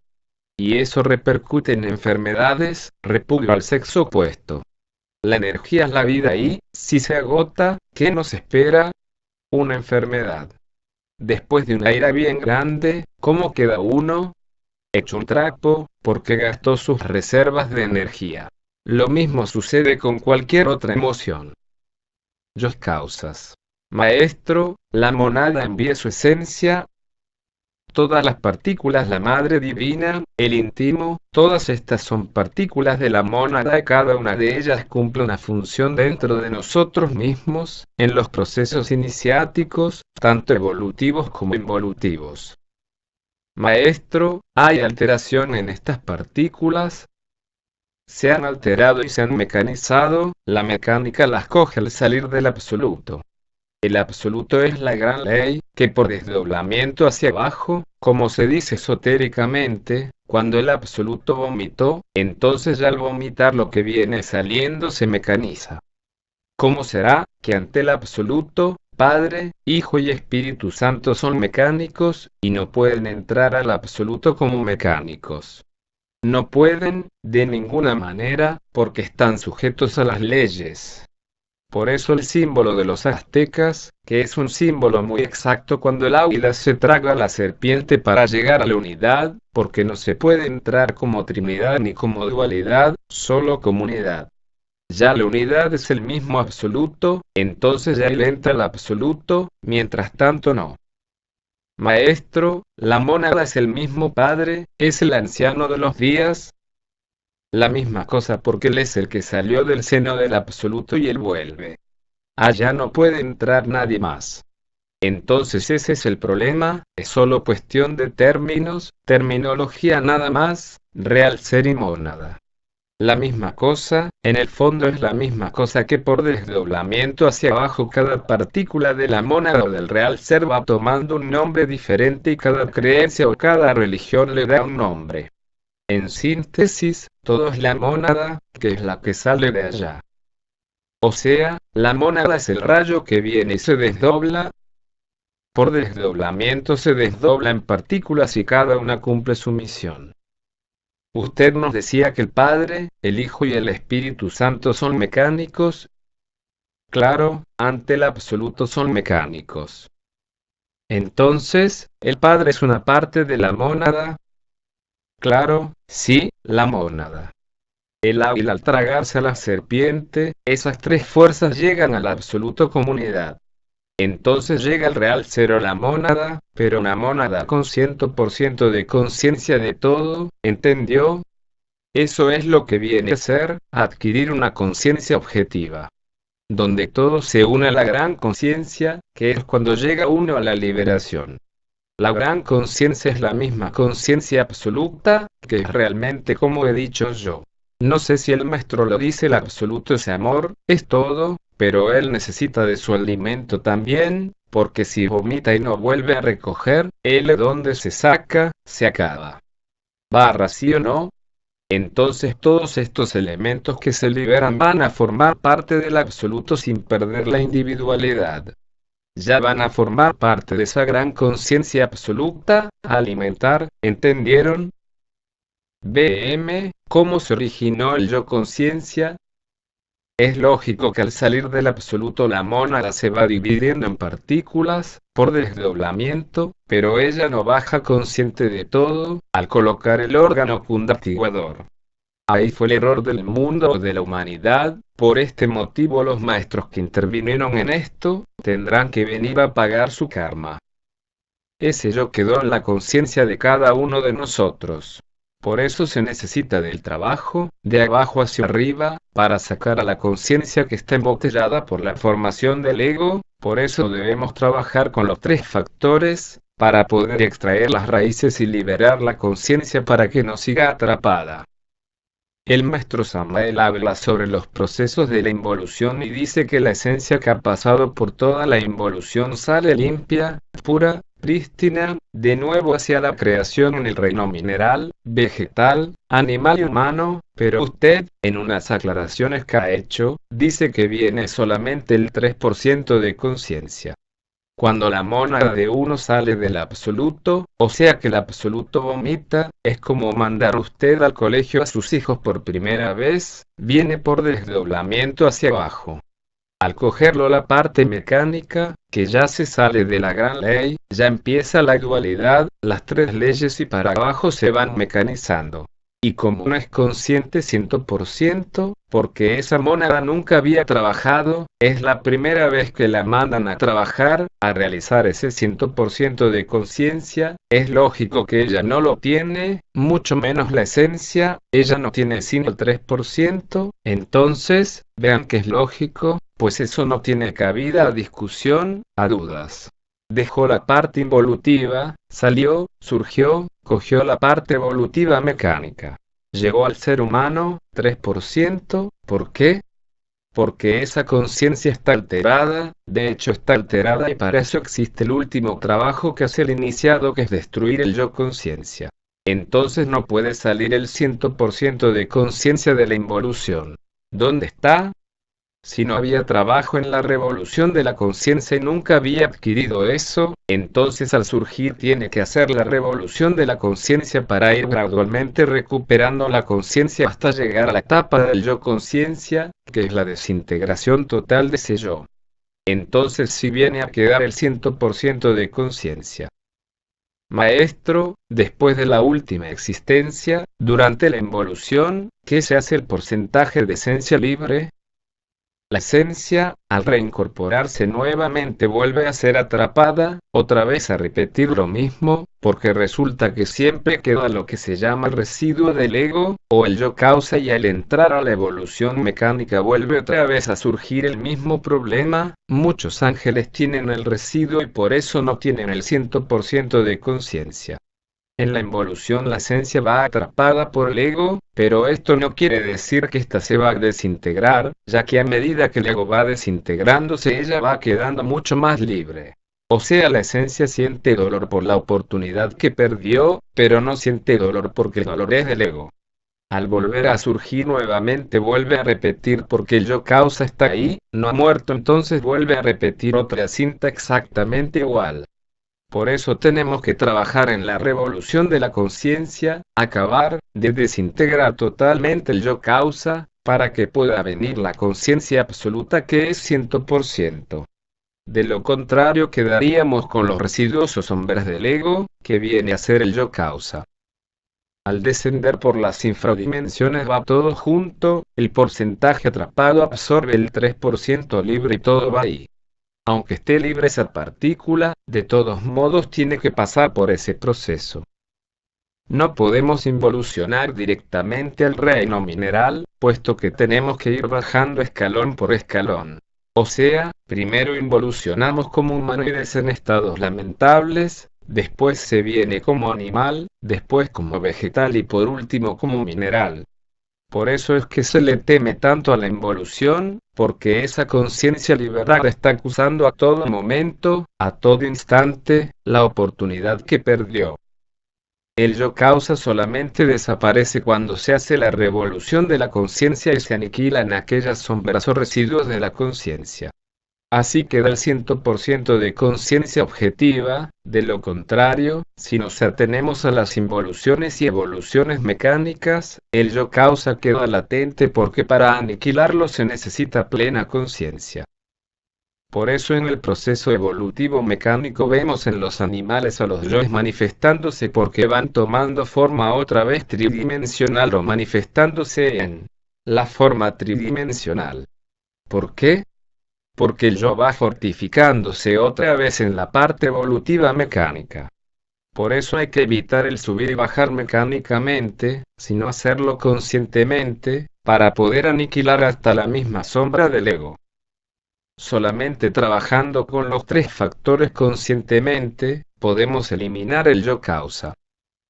Y eso repercute en enfermedades, repudio al sexo opuesto. La energía es la vida y, si se agota, ¿qué nos espera? Una enfermedad. Después de una ira bien grande, ¿cómo queda uno? Hecho un trapo, porque gastó sus reservas de energía. Lo mismo sucede con cualquier otra emoción. Yo causas. Maestro, la monada envía su esencia. Todas las partículas, la Madre Divina, el íntimo, todas estas son partículas de la mónada y cada una de ellas cumple una función dentro de nosotros mismos, en los procesos iniciáticos, tanto evolutivos como involutivos. Maestro, ¿hay alteración en estas partículas? Se han alterado y se han mecanizado, la mecánica las coge al salir del absoluto. El absoluto es la gran ley, que por desdoblamiento hacia abajo, como se dice esotéricamente, cuando el absoluto vomitó, entonces ya al vomitar lo que viene saliendo se mecaniza. ¿Cómo será que ante el absoluto, Padre, Hijo y Espíritu Santo son mecánicos, y no pueden entrar al absoluto como mecánicos? No pueden, de ninguna manera, porque están sujetos a las leyes. Por eso el símbolo de los aztecas, que es un símbolo muy exacto cuando el águila se traga a la serpiente para llegar a la unidad, porque no se puede entrar como trinidad ni como dualidad, solo como unidad. Ya la unidad es el mismo absoluto, entonces ya él entra al absoluto, mientras tanto no. Maestro, la mónada es el mismo Padre, es el anciano de los días. La misma cosa porque él es el que salió del seno del absoluto y él vuelve. Allá no puede entrar nadie más. Entonces ese es el problema, es solo cuestión de términos, terminología nada más, real ser y mónada. La misma cosa, en el fondo es la misma cosa que por desdoblamiento hacia abajo cada partícula de la mónada o del real ser va tomando un nombre diferente y cada creencia o cada religión le da un nombre. En síntesis, todo es la mónada, que es la que sale de allá. O sea, la mónada es el rayo que viene y se desdobla. Por desdoblamiento se desdobla en partículas y cada una cumple su misión. Usted nos decía que el Padre, el Hijo y el Espíritu Santo son mecánicos. Claro, ante el absoluto son mecánicos. Entonces, ¿el Padre es una parte de la mónada? Claro, sí, la mónada. El águila al tragarse a la serpiente, esas tres fuerzas llegan a la absoluto comunidad. Entonces llega el real cero la mónada, pero una mónada con 100% de conciencia de todo, ¿entendió? Eso es lo que viene a ser, adquirir una conciencia objetiva. Donde todo se une a la gran conciencia, que es cuando llega uno a la liberación. La gran conciencia es la misma conciencia absoluta, que es realmente como he dicho yo. No sé si el maestro lo dice, el absoluto es amor, es todo, pero él necesita de su alimento también, porque si vomita y no vuelve a recoger, él de donde se saca, se acaba. ¿Barra sí o no? Entonces todos estos elementos que se liberan van a formar parte del absoluto sin perder la individualidad. Ya van a formar parte de esa gran conciencia absoluta, a alimentar, ¿entendieron? BM, ¿cómo se originó el yo conciencia? Es lógico que al salir del absoluto la mónada se va dividiendo en partículas, por desdoblamiento, pero ella no baja consciente de todo, al colocar el órgano cundatiguador. Ahí fue el error del mundo o de la humanidad, por este motivo los maestros que intervinieron en esto, tendrán que venir a pagar su karma. Ese yo quedó en la conciencia de cada uno de nosotros. Por eso se necesita del trabajo, de abajo hacia arriba, para sacar a la conciencia que está embotellada por la formación del ego. Por eso debemos trabajar con los tres factores, para poder extraer las raíces y liberar la conciencia para que no siga atrapada. El maestro Samael habla sobre los procesos de la involución y dice que la esencia que ha pasado por toda la involución sale limpia, pura, prístina, de nuevo hacia la creación en el reino mineral, vegetal, animal y humano, pero usted, en unas aclaraciones que ha hecho, dice que viene solamente el 3% de conciencia. Cuando la mónada de uno sale del absoluto, o sea que el absoluto vomita, es como mandar usted al colegio a sus hijos por primera vez, viene por desdoblamiento hacia abajo. Al cogerlo la parte mecánica, que ya se sale de la gran ley, ya empieza la dualidad, las tres leyes y para abajo se van mecanizando. Y como no es consciente 100%, porque esa mónada nunca había trabajado, es la primera vez que la mandan a trabajar, a realizar ese 100% de conciencia, es lógico que ella no lo tiene, mucho menos la esencia, ella no tiene sino el 3%, entonces, vean que es lógico, pues eso no tiene cabida a discusión, a dudas. Dejó la parte involutiva, salió, surgió, cogió la parte evolutiva mecánica. Llegó al ser humano, 3%, ¿por qué? Porque esa conciencia está alterada, de hecho está alterada y para eso existe el último trabajo que hace el iniciado que es destruir el yo conciencia. Entonces no puede salir el 100% de conciencia de la involución. ¿Dónde está? Si no había trabajo en la revolución de la conciencia y nunca había adquirido eso, entonces al surgir tiene que hacer la revolución de la conciencia para ir gradualmente recuperando la conciencia hasta llegar a la etapa del yo conciencia, que es la desintegración total de ese yo. Entonces sí viene a quedar el 100% de conciencia. Maestro, después de la última existencia, durante la involución, ¿qué se hace el porcentaje de esencia libre? La esencia, al reincorporarse nuevamente vuelve a ser atrapada, otra vez a repetir lo mismo, porque resulta que siempre queda lo que se llama el residuo del ego, o el yo causa y al entrar a la evolución mecánica vuelve otra vez a surgir el mismo problema. Muchos ángeles tienen el residuo y por eso no tienen el 100% de conciencia. En la involución la esencia va atrapada por el ego, pero esto no quiere decir que ésta se va a desintegrar, ya que a medida que el ego va desintegrándose ella va quedando mucho más libre. O sea, la esencia siente dolor por la oportunidad que perdió, pero no siente dolor porque el dolor es del ego. Al volver a surgir nuevamente vuelve a repetir porque el yo causa está ahí, no ha muerto, entonces vuelve a repetir otra cinta exactamente igual. Por eso tenemos que trabajar en la revolución de la conciencia, acabar de desintegrar totalmente el yo causa, para que pueda venir la conciencia absoluta que es 100%. De lo contrario quedaríamos con los residuos o sombras del ego, que viene a ser el yo causa. Al descender por las infradimensiones va todo junto, el porcentaje atrapado absorbe el 3% libre y todo va ahí. Aunque esté libre esa partícula, de todos modos tiene que pasar por ese proceso. No podemos involucionar directamente al reino mineral, puesto que tenemos que ir bajando escalón por escalón. O sea, primero involucionamos como humanoides en estados lamentables, después se viene como animal, después como vegetal y por último como mineral. Por eso es que se le teme tanto a la involución, porque esa conciencia liberada está acusando a todo momento, a todo instante, la oportunidad que perdió. El yo causa solamente desaparece cuando se hace la revolución de la conciencia y se aniquilan aquellas sombras o residuos de la conciencia. Así queda el 100% de conciencia objetiva, de lo contrario, si nos atenemos a las involuciones y evoluciones mecánicas, el yo causa queda latente porque para aniquilarlo se necesita plena conciencia. Por eso en el proceso evolutivo mecánico vemos en los animales a los yoes manifestándose porque van tomando forma otra vez tridimensional o manifestándose en la forma tridimensional. ¿Por qué? porque el yo va fortificándose otra vez en la parte evolutiva mecánica. Por eso hay que evitar el subir y bajar mecánicamente, sino hacerlo conscientemente, para poder aniquilar hasta la misma sombra del ego. Solamente trabajando con los tres factores conscientemente, podemos eliminar el yo causa.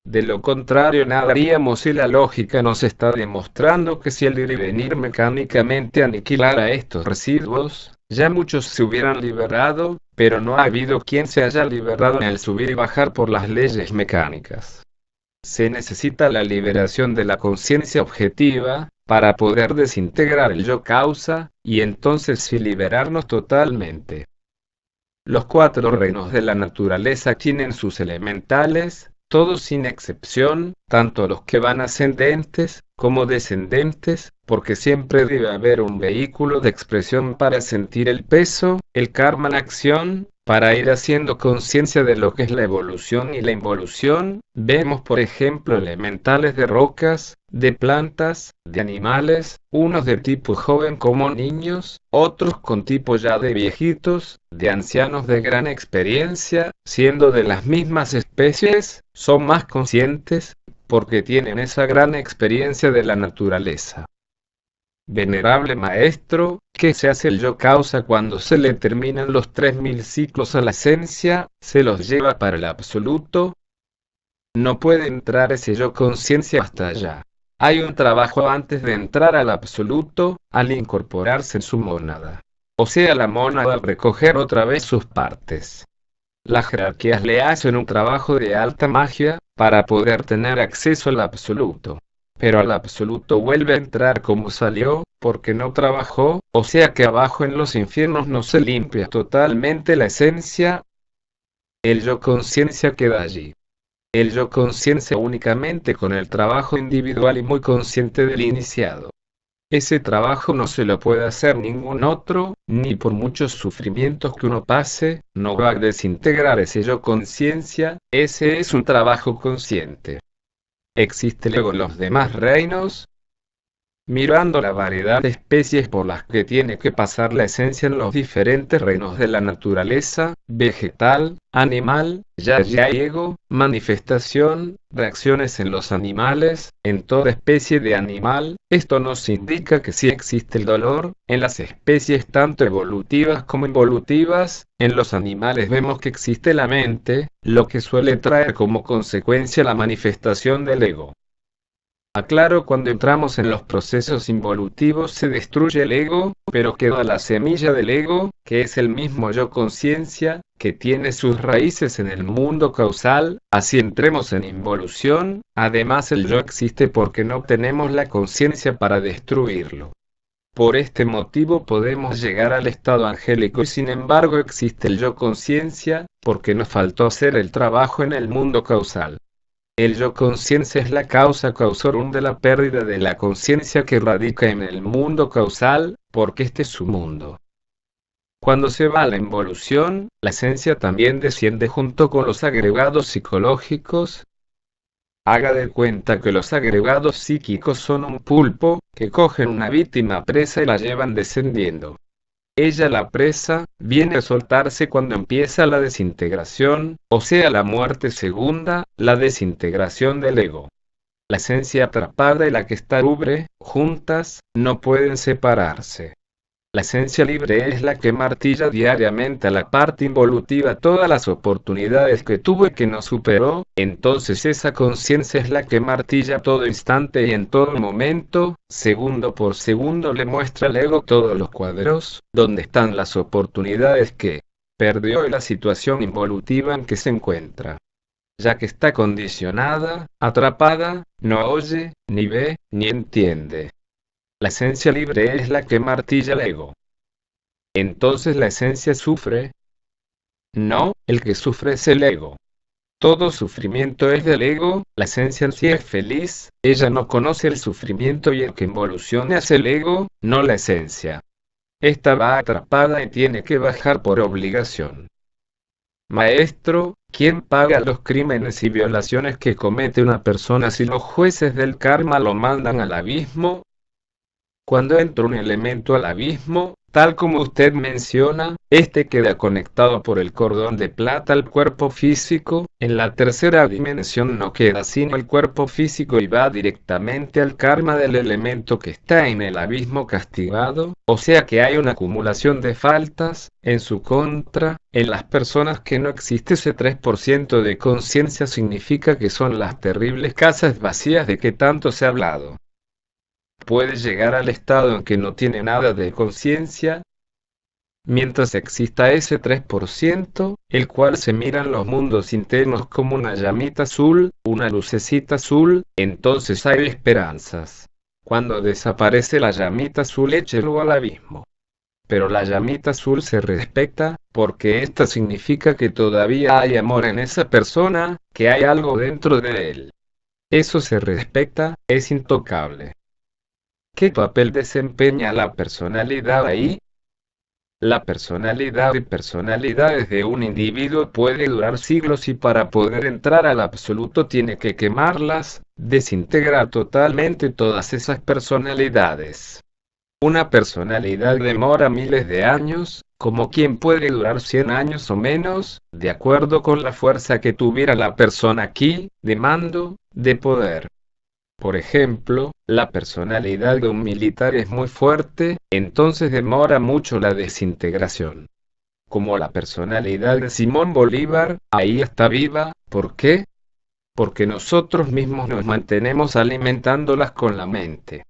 De lo contrario nada haríamos y la lógica nos está demostrando que si el ir y venir mecánicamente aniquilara estos residuos, ya muchos se hubieran liberado, pero no ha habido quien se haya liberado en el subir y bajar por las leyes mecánicas. Se necesita la liberación de la conciencia objetiva, para poder desintegrar el yo causa, y entonces sí liberarnos totalmente. Los cuatro reinos de la naturaleza tienen sus elementales, todos sin excepción, tanto los que van ascendentes, como descendentes, porque siempre debe haber un vehículo de expresión para sentir el peso, el karma en acción, para ir haciendo conciencia de lo que es la evolución y la involución. Vemos por ejemplo elementales de rocas, de plantas, de animales, unos de tipo joven como niños, otros con tipo ya de viejitos, de ancianos de gran experiencia, siendo de las mismas especies, son más conscientes, porque tienen esa gran experiencia de la naturaleza. Venerable maestro, ¿qué se hace el yo causa cuando se le terminan los 3000 ciclos a la esencia? ¿Se los lleva para el absoluto? No puede entrar ese yo conciencia hasta allá. Hay un trabajo antes de entrar al absoluto, al incorporarse en su mónada. O sea, la mónada al recoger otra vez sus partes. Las jerarquías le hacen un trabajo de alta magia, para poder tener acceso al absoluto. Pero al absoluto vuelve a entrar como salió, porque no trabajó, o sea que abajo en los infiernos no se limpia totalmente la esencia. El yo conciencia queda allí. El yo conciencia únicamente con el trabajo individual y muy consciente del iniciado. Ese trabajo no se lo puede hacer ningún otro, ni por muchos sufrimientos que uno pase, no va a desintegrar ese yo conciencia, ese es un trabajo consciente. ¿Existe luego los demás reinos? Mirando la variedad de especies por las que tiene que pasar la esencia en los diferentes reinos de la naturaleza, vegetal, animal, ya y ego, manifestación, reacciones en los animales, en toda especie de animal, esto nos indica que sí existe el dolor, en las especies tanto evolutivas como involutivas, en los animales vemos que existe la mente, lo que suele traer como consecuencia la manifestación del ego. Aclaro, cuando entramos en los procesos involutivos se destruye el ego, pero queda la semilla del ego, que es el mismo yo conciencia, que tiene sus raíces en el mundo causal, así entremos en involución, además el yo existe porque no tenemos la conciencia para destruirlo. Por este motivo podemos llegar al estado angélico y sin embargo existe el yo conciencia, porque nos faltó hacer el trabajo en el mundo causal. El yo conciencia es la causa causorum de la pérdida de la conciencia que radica en el mundo causal, porque este es su mundo. Cuando se va a la involución, la esencia también desciende junto con los agregados psicológicos. Haga de cuenta que los agregados psíquicos son un pulpo, que cogen una víctima presa y la llevan descendiendo. Ella, la presa, viene a soltarse cuando empieza la desintegración, o sea la muerte segunda, la desintegración del ego. La esencia atrapada y la que está libre, juntas, no pueden separarse. La esencia libre es la que martilla diariamente a la parte involutiva todas las oportunidades que tuvo y que no superó, entonces esa conciencia es la que martilla todo instante y en todo momento, segundo por segundo le muestra al ego todos los cuadros, donde están las oportunidades que perdió y la situación involutiva en que se encuentra. Ya que está condicionada, atrapada, no oye, ni ve, ni entiende. La esencia libre es la que martilla al ego. Entonces la esencia sufre. No, el que sufre es el ego. Todo sufrimiento es del ego, la esencia en sí es feliz, ella no conoce el sufrimiento y el que involuciona es el ego, no la esencia. Esta va atrapada y tiene que bajar por obligación. Maestro, ¿quién paga los crímenes y violaciones que comete una persona si los jueces del karma lo mandan al abismo? Cuando entra un elemento al abismo, Tal como usted menciona, este queda conectado por el cordón de plata al cuerpo físico. En la tercera dimensión no queda sino el cuerpo físico y va directamente al karma del elemento que está en el abismo castigado, o sea que hay una acumulación de faltas. En su contra, en las personas que no existe ese 3% de conciencia significa que son las terribles casas vacías de que tanto se ha hablado. Puede llegar al estado en que no tiene nada de conciencia. Mientras exista ese 3%, el cual se miran los mundos internos como una llamita azul, una lucecita azul, entonces hay esperanzas. Cuando desaparece la llamita azul, échelo al abismo. Pero la llamita azul se respeta, porque esta significa que todavía hay amor en esa persona, que hay algo dentro de él. Eso se respeta, es intocable. ¿Qué papel desempeña la personalidad ahí? La personalidad y personalidades de un individuo puede durar siglos y para poder entrar al absoluto tiene que quemarlas, desintegrar totalmente todas esas personalidades. Una personalidad demora miles de años, como quien puede durar 100 años o menos, de acuerdo con la fuerza que tuviera la persona aquí, de mando, de poder. Por ejemplo, la personalidad de un militar es muy fuerte, entonces demora mucho la desintegración. Como la personalidad de Simón Bolívar, ahí está viva. ¿Por qué? Porque nosotros mismos nos mantenemos alimentándolas con la mente.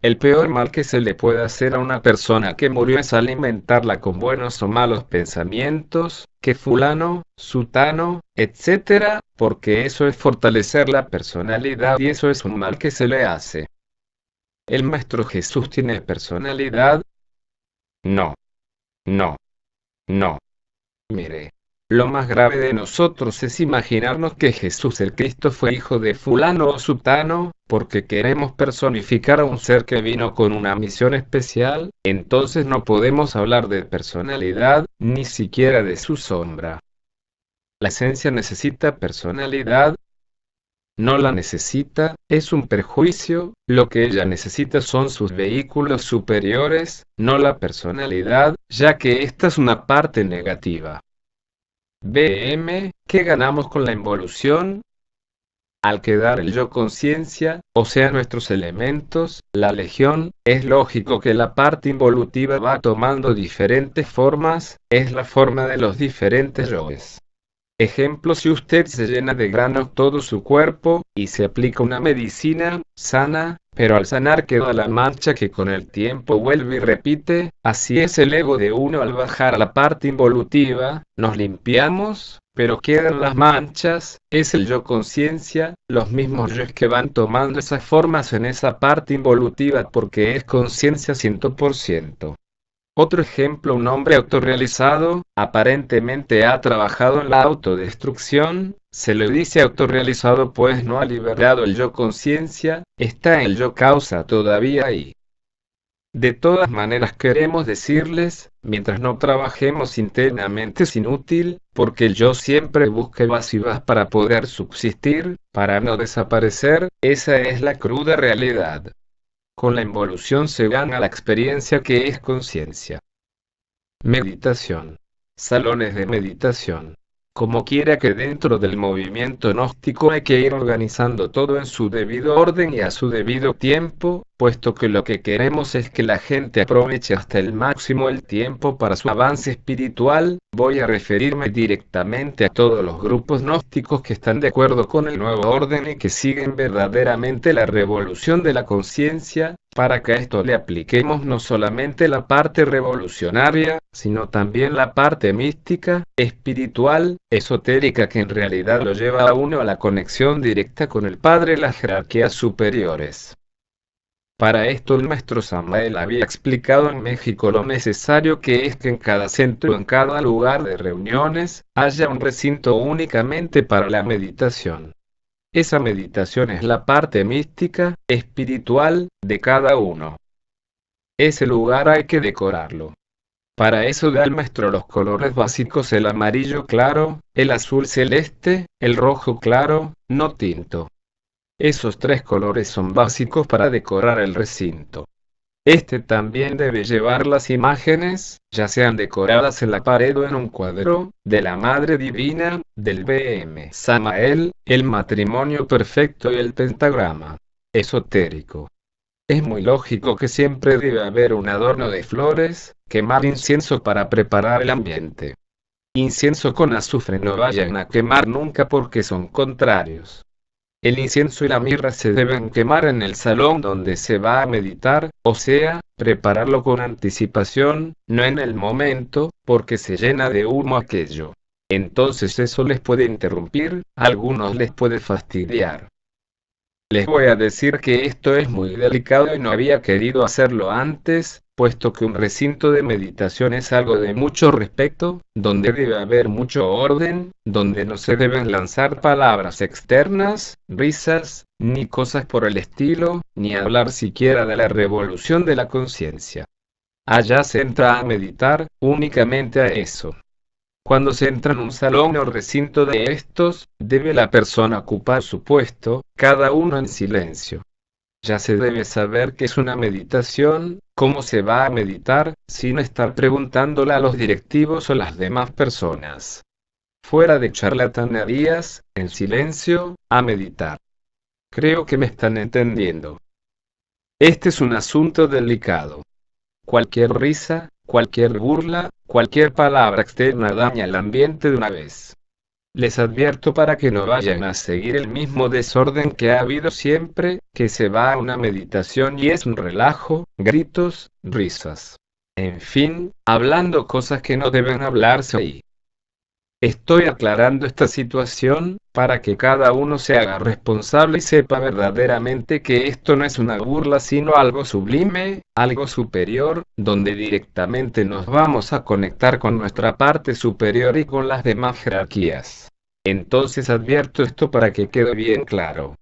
El peor mal que se le puede hacer a una persona que murió es alimentarla con buenos o malos pensamientos, que fulano, sutano, etc., porque eso es fortalecer la personalidad y eso es un mal que se le hace. ¿El Maestro Jesús tiene personalidad? No. No. No. Mire. Lo más grave de nosotros es imaginarnos que Jesús el Cristo fue hijo de fulano o sutano, porque queremos personificar a un ser que vino con una misión especial, entonces no podemos hablar de personalidad, ni siquiera de su sombra. ¿La esencia necesita personalidad? No la necesita, es un perjuicio, lo que ella necesita son sus vehículos superiores, no la personalidad, ya que esta es una parte negativa. BM, ¿qué ganamos con la involución? Al quedar el yo conciencia, o sea nuestros elementos, la legión, es lógico que la parte involutiva va tomando diferentes formas, es la forma de los diferentes yoes. Ejemplo, si usted se llena de granos todo su cuerpo, y se aplica una medicina, sana, pero al sanar queda la mancha que con el tiempo vuelve y repite, así es el ego de uno al bajar a la parte involutiva, nos limpiamos, pero quedan las manchas, es el yo conciencia, los mismos yoes que van tomando esas formas en esa parte involutiva porque es conciencia 100%. Otro ejemplo, un hombre autorrealizado, aparentemente ha trabajado en la autodestrucción, se le dice autorrealizado pues no ha liberado el yo conciencia, está el yo causa todavía ahí. De todas maneras queremos decirles, mientras no trabajemos internamente es inútil, porque el yo siempre busca evasivas para poder subsistir, para no desaparecer, esa es la cruda realidad. Con la involución se gana la experiencia que es conciencia. Meditación. Salones de meditación. Como quiera que dentro del movimiento gnóstico hay que ir organizando todo en su debido orden y a su debido tiempo, puesto que lo que queremos es que la gente aproveche hasta el máximo el tiempo para su avance espiritual. Voy a referirme directamente a todos los grupos gnósticos que están de acuerdo con el nuevo orden y que siguen verdaderamente la revolución de la conciencia, para que a esto le apliquemos no solamente la parte revolucionaria, sino también la parte mística, espiritual, esotérica que en realidad lo lleva a uno a la conexión directa con el Padre y las jerarquías superiores. Para esto el maestro Samael había explicado en México lo necesario que es que en cada centro, en cada lugar de reuniones, haya un recinto únicamente para la meditación. Esa meditación es la parte mística, espiritual, de cada uno. Ese lugar hay que decorarlo. Para eso da el maestro los colores básicos: el amarillo claro, el azul celeste, el rojo claro, no tinto. Esos tres colores son básicos para decorar el recinto. Este también debe llevar las imágenes, ya sean decoradas en la pared o en un cuadro, de la Madre Divina, del BM Samael, el matrimonio perfecto y el pentagrama esotérico. Es muy lógico que siempre debe haber un adorno de flores, quemar incienso para preparar el ambiente. Incienso con azufre no vayan a quemar nunca porque son contrarios. El incienso y la mirra se deben quemar en el salón donde se va a meditar, o sea, prepararlo con anticipación, no en el momento, porque se llena de humo aquello. Entonces eso les puede interrumpir, a algunos les puede fastidiar. Les voy a decir que esto es muy delicado y no había querido hacerlo antes, puesto que un recinto de meditación es algo de mucho respeto, donde debe haber mucho orden, donde no se deben lanzar palabras externas, risas, ni cosas por el estilo, ni hablar siquiera de la revolución de la conciencia. Allá se entra a meditar, únicamente a eso. Cuando se entra en un salón o recinto de estos, debe la persona ocupar su puesto, cada uno en silencio. Ya se debe saber que es una meditación, cómo se va a meditar, sin estar preguntándole a los directivos o las demás personas. Fuera de charlatanerías, en silencio, a meditar. Creo que me están entendiendo. Este es un asunto delicado. Cualquier risa, cualquier burla, cualquier palabra externa daña el ambiente de una vez. Les advierto para que no vayan a seguir el mismo desorden que ha habido siempre, que se va a una meditación y es un relajo, gritos, risas. En fin, hablando cosas que no deben hablarse ahí. Estoy aclarando esta situación, para que cada uno se haga responsable y sepa verdaderamente que esto no es una burla sino algo sublime, algo superior, donde directamente nos vamos a conectar con nuestra parte superior y con las demás jerarquías. Entonces advierto esto para que quede bien claro.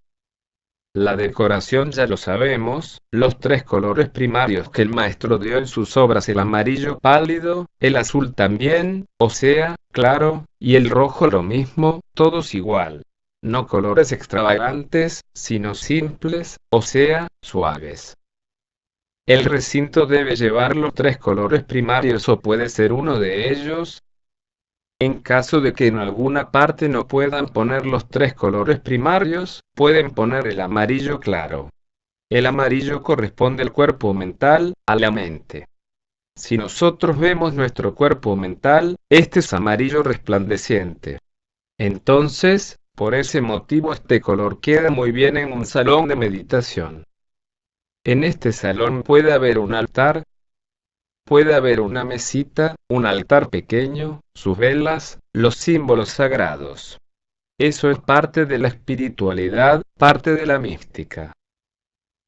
La decoración ya lo sabemos, los tres colores primarios que el maestro dio en sus obras: el amarillo pálido, el azul también, o sea, claro, y el rojo lo mismo, todos igual. No colores extravagantes, sino simples, o sea, suaves. El recinto debe llevar los tres colores primarios o puede ser uno de ellos. En caso de que en alguna parte no puedan poner los tres colores primarios, pueden poner el amarillo claro. El amarillo corresponde al cuerpo mental, a la mente. Si nosotros vemos nuestro cuerpo mental, este es amarillo resplandeciente. Entonces, por ese motivo este color queda muy bien en un salón de meditación. En este salón puede haber un altar, puede haber una mesita, un altar pequeño, sus velas, los símbolos sagrados. Eso es parte de la espiritualidad, parte de la mística.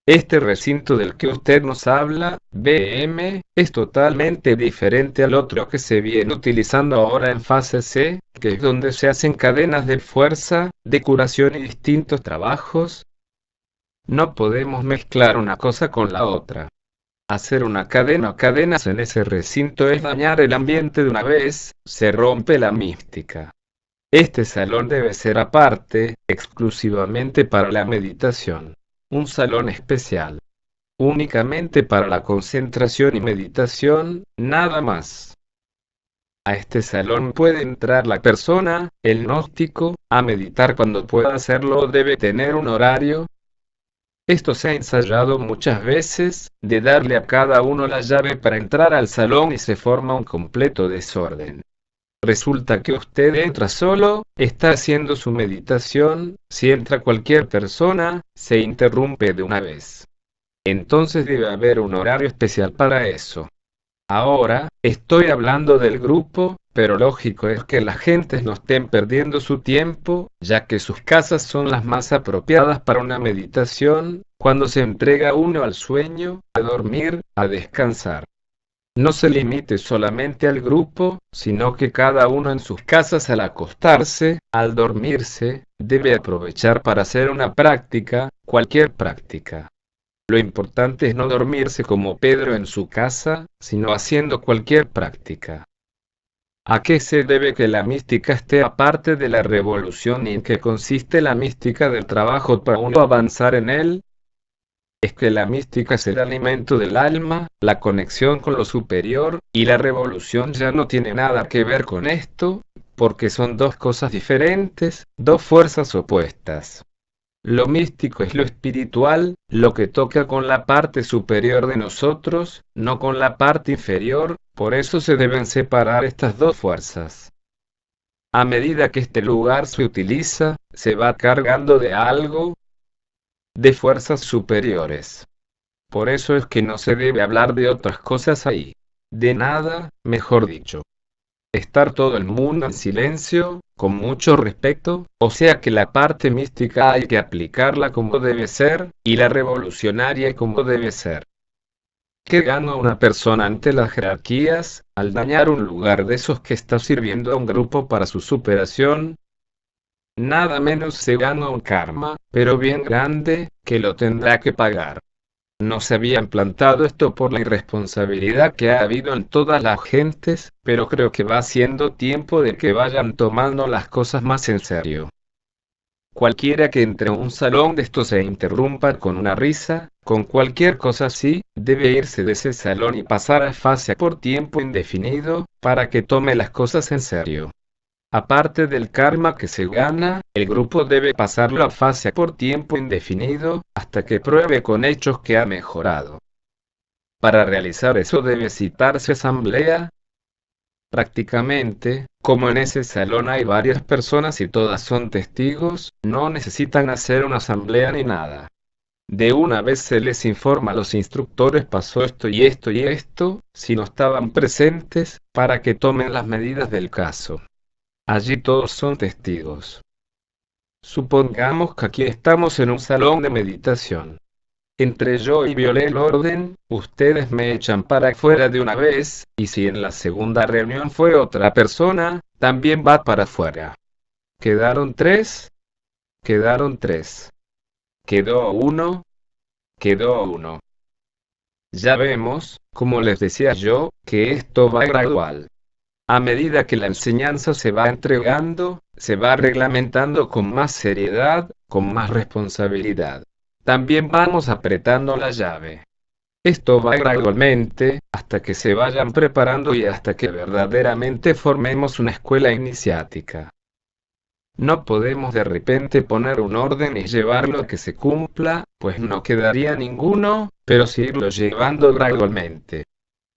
Este recinto del que usted nos habla, BM, es totalmente diferente al otro que se viene utilizando ahora en fase C, que es donde se hacen cadenas de fuerza, de curación y distintos trabajos. No podemos mezclar una cosa con la otra. Hacer una cadena o cadenas en ese recinto es dañar el ambiente de una vez, se rompe la mística. Este salón debe ser aparte, exclusivamente para la meditación. Un salón especial. Únicamente para la concentración y meditación, nada más. A este salón puede entrar la persona, el gnóstico, a meditar cuando pueda hacerlo o debe tener un horario. Esto se ha ensayado muchas veces, de darle a cada uno la llave para entrar al salón y se forma un completo desorden. Resulta que usted entra solo, está haciendo su meditación, si entra cualquier persona, se interrumpe de una vez. Entonces debe haber un horario especial para eso. Ahora, estoy hablando del grupo, pero lógico es que las gentes no estén perdiendo su tiempo, ya que sus casas son las más apropiadas para una meditación, cuando se entrega uno al sueño, a dormir, a descansar. No se limite solamente al grupo, sino que cada uno en sus casas al acostarse, al dormirse, debe aprovechar para hacer una práctica, cualquier práctica. Lo importante es no dormirse como Pedro en su casa, sino haciendo cualquier práctica. ¿A qué se debe que la mística esté aparte de la revolución y en qué consiste la mística del trabajo para uno avanzar en él? es que la mística es el alimento del alma, la conexión con lo superior, y la revolución ya no tiene nada que ver con esto, porque son dos cosas diferentes, dos fuerzas opuestas. Lo místico es lo espiritual, lo que toca con la parte superior de nosotros, no con la parte inferior, por eso se deben separar estas dos fuerzas. A medida que este lugar se utiliza, se va cargando de algo, de fuerzas superiores. Por eso es que no se debe hablar de otras cosas ahí. De nada, mejor dicho. Estar todo el mundo en silencio, con mucho respeto, o sea que la parte mística hay que aplicarla como debe ser, y la revolucionaria como debe ser. ¿Qué gana una persona ante las jerarquías, al dañar un lugar de esos que está sirviendo a un grupo para su superación? Nada menos se gana un karma, pero bien grande, que lo tendrá que pagar. No se había implantado esto por la irresponsabilidad que ha habido en todas las gentes, pero creo que va siendo tiempo de que vayan tomando las cosas más en serio. Cualquiera que entre a un salón de estos e interrumpa con una risa, con cualquier cosa así, debe irse de ese salón y pasar a fase por tiempo indefinido, para que tome las cosas en serio. Aparte del karma que se gana, el grupo debe pasarlo a fase por tiempo indefinido, hasta que pruebe con hechos que ha mejorado. Para realizar eso debe citarse asamblea. Prácticamente, como en ese salón hay varias personas y todas son testigos, no necesitan hacer una asamblea ni nada. De una vez se les informa a los instructores pasó esto y esto y esto, si no estaban presentes, para que tomen las medidas del caso. Allí todos son testigos. Supongamos que aquí estamos en un salón de meditación. Entre yo y violé el orden, ustedes me echan para afuera de una vez, y si en la segunda reunión fue otra persona, también va para afuera. ¿Quedaron tres? Quedaron tres. ¿Quedó uno? Quedó uno. Ya vemos, como les decía yo, que esto va gradual. A medida que la enseñanza se va entregando, se va reglamentando con más seriedad, con más responsabilidad. También vamos apretando la llave. Esto va gradualmente, hasta que se vayan preparando y hasta que verdaderamente formemos una escuela iniciática. No podemos de repente poner un orden y llevarlo a que se cumpla, pues no quedaría ninguno, pero sí irlo llevando gradualmente.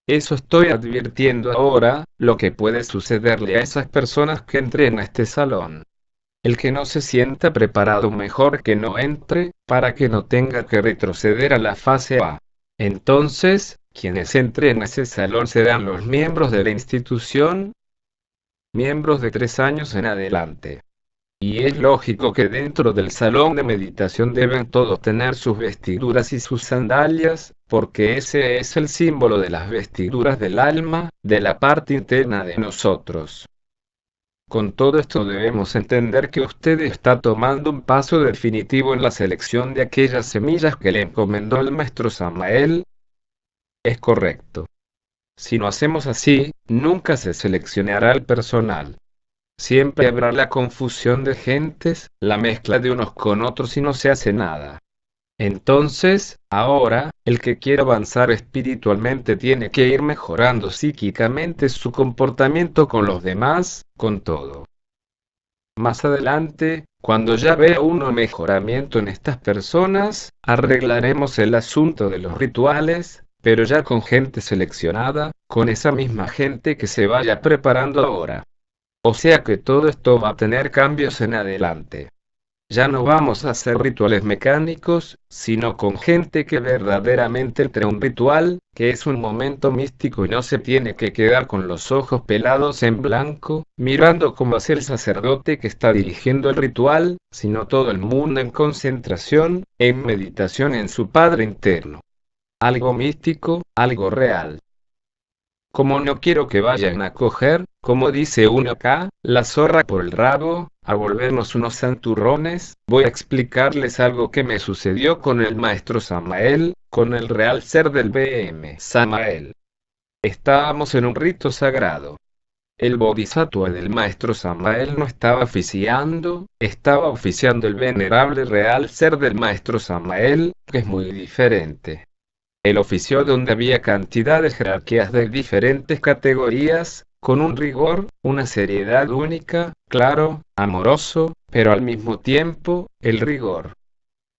Eso estoy advirtiendo ahora, lo que puede sucederle a esas personas que entren a este salón. El que no se sienta preparado mejor que no entre, para que no tenga que retroceder a la fase A. Entonces, quienes entren a ese salón serán los miembros de la institución, miembros de 3 años en adelante. Y es lógico que dentro del salón de meditación deben todos tener sus vestiduras y sus sandalias, porque ese es el símbolo de las vestiduras del alma, de la parte interna de nosotros. Con todo esto debemos entender que usted está tomando un paso definitivo en la selección de aquellas semillas que le encomendó el maestro Samael. Es correcto. Si no hacemos así, nunca se seleccionará el personal. Siempre habrá la confusión de gentes, la mezcla de unos con otros y no se hace nada. Entonces, ahora, el que quiera avanzar espiritualmente tiene que ir mejorando psíquicamente su comportamiento con los demás, con todo. Más adelante, cuando ya vea uno mejoramiento en estas personas, arreglaremos el asunto de los rituales, pero ya con gente seleccionada, con esa misma gente que se vaya preparando ahora. O sea que todo esto va a tener cambios en adelante. Ya no vamos a hacer rituales mecánicos, sino con gente que verdaderamente entre un ritual, que es un momento místico y no se tiene que quedar con los ojos pelados en blanco, mirando como hace el sacerdote que está dirigiendo el ritual, sino todo el mundo en concentración, en meditación en su Padre interno. Algo místico, algo real. Como no quiero que vayan a coger, como dice uno acá, la zorra por el rabo, a volvernos unos santurrones, voy a explicarles algo que me sucedió con el maestro Samael, con el real ser del BM Samael. Estábamos en un rito sagrado. el bodhisattva del maestro Samael no estaba oficiando, estaba oficiando el venerable real ser del maestro Samael, que es muy diferente. El oficio donde había cantidad de jerarquías de diferentes categorías, con un rigor, una seriedad única, claro, amoroso, pero al mismo tiempo, el rigor.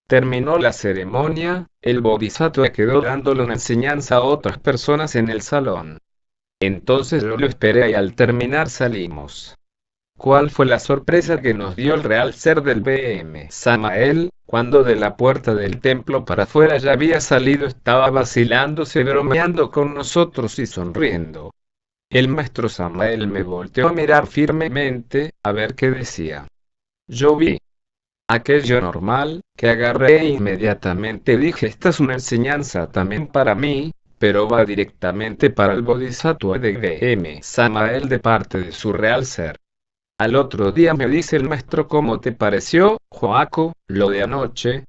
Terminó la ceremonia, el bodhisattva quedó dándole una enseñanza a otras personas en el salón. Entonces yo lo esperé y al terminar salimos. ¿Cuál fue la sorpresa que nos dio el real ser del BM Samael, cuando de la puerta del templo para afuera ya había salido? Estaba vacilándose, bromeando con nosotros y sonriendo. El maestro Samael me volteó a mirar firmemente, a ver qué decía. Yo vi aquello normal, que agarré e inmediatamente dije: esta es una enseñanza también para mí, pero va directamente para el bodhisattva de BM Samael de parte de su real ser. Al otro día me dice el maestro: ¿cómo te pareció, Joaco, lo de anoche?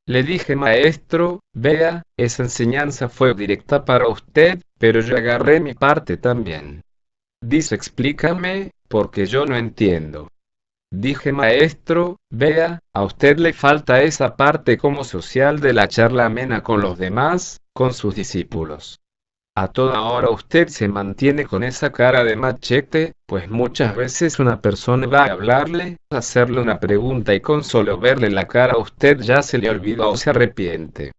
Le dije: maestro, vea, esa enseñanza fue directa para usted, pero yo agarré mi parte también. Dice: explícame, porque yo no entiendo. Dije: maestro, vea, a usted le falta esa parte como social de la charla amena con los demás, con sus discípulos. A toda hora usted se mantiene con esa cara de machete, pues muchas veces una persona va a hablarle, hacerle una pregunta y con solo verle la cara a usted ya se le olvida o se arrepiente.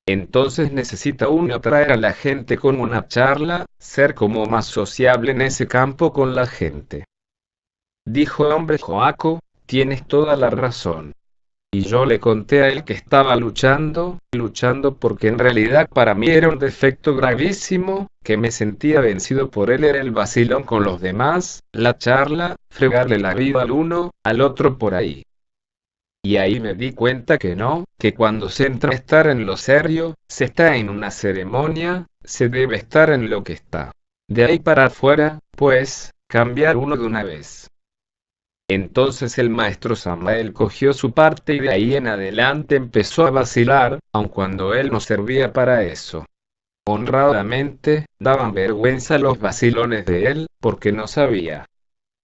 Entonces necesita uno atraer a la gente con una charla, ser como más sociable en ese campo con la gente. Dijo: hombre Joaco, tienes toda la razón. Y yo le conté a él que estaba luchando porque en realidad para mí era un defecto gravísimo, que me sentía vencido por él, era el vacilón con los demás, la charla, fregarle la vida al uno, al otro por ahí. Y ahí me di cuenta que no, que cuando se entra a estar en lo serio, se está en una ceremonia, se debe estar en lo que está. De ahí para afuera, pues, cambiar uno de una vez. Entonces el maestro Samael cogió su parte y de ahí en adelante empezó a vacilar, aun cuando él no servía para eso. Honradamente, daban vergüenza los vacilones de él, porque no sabía.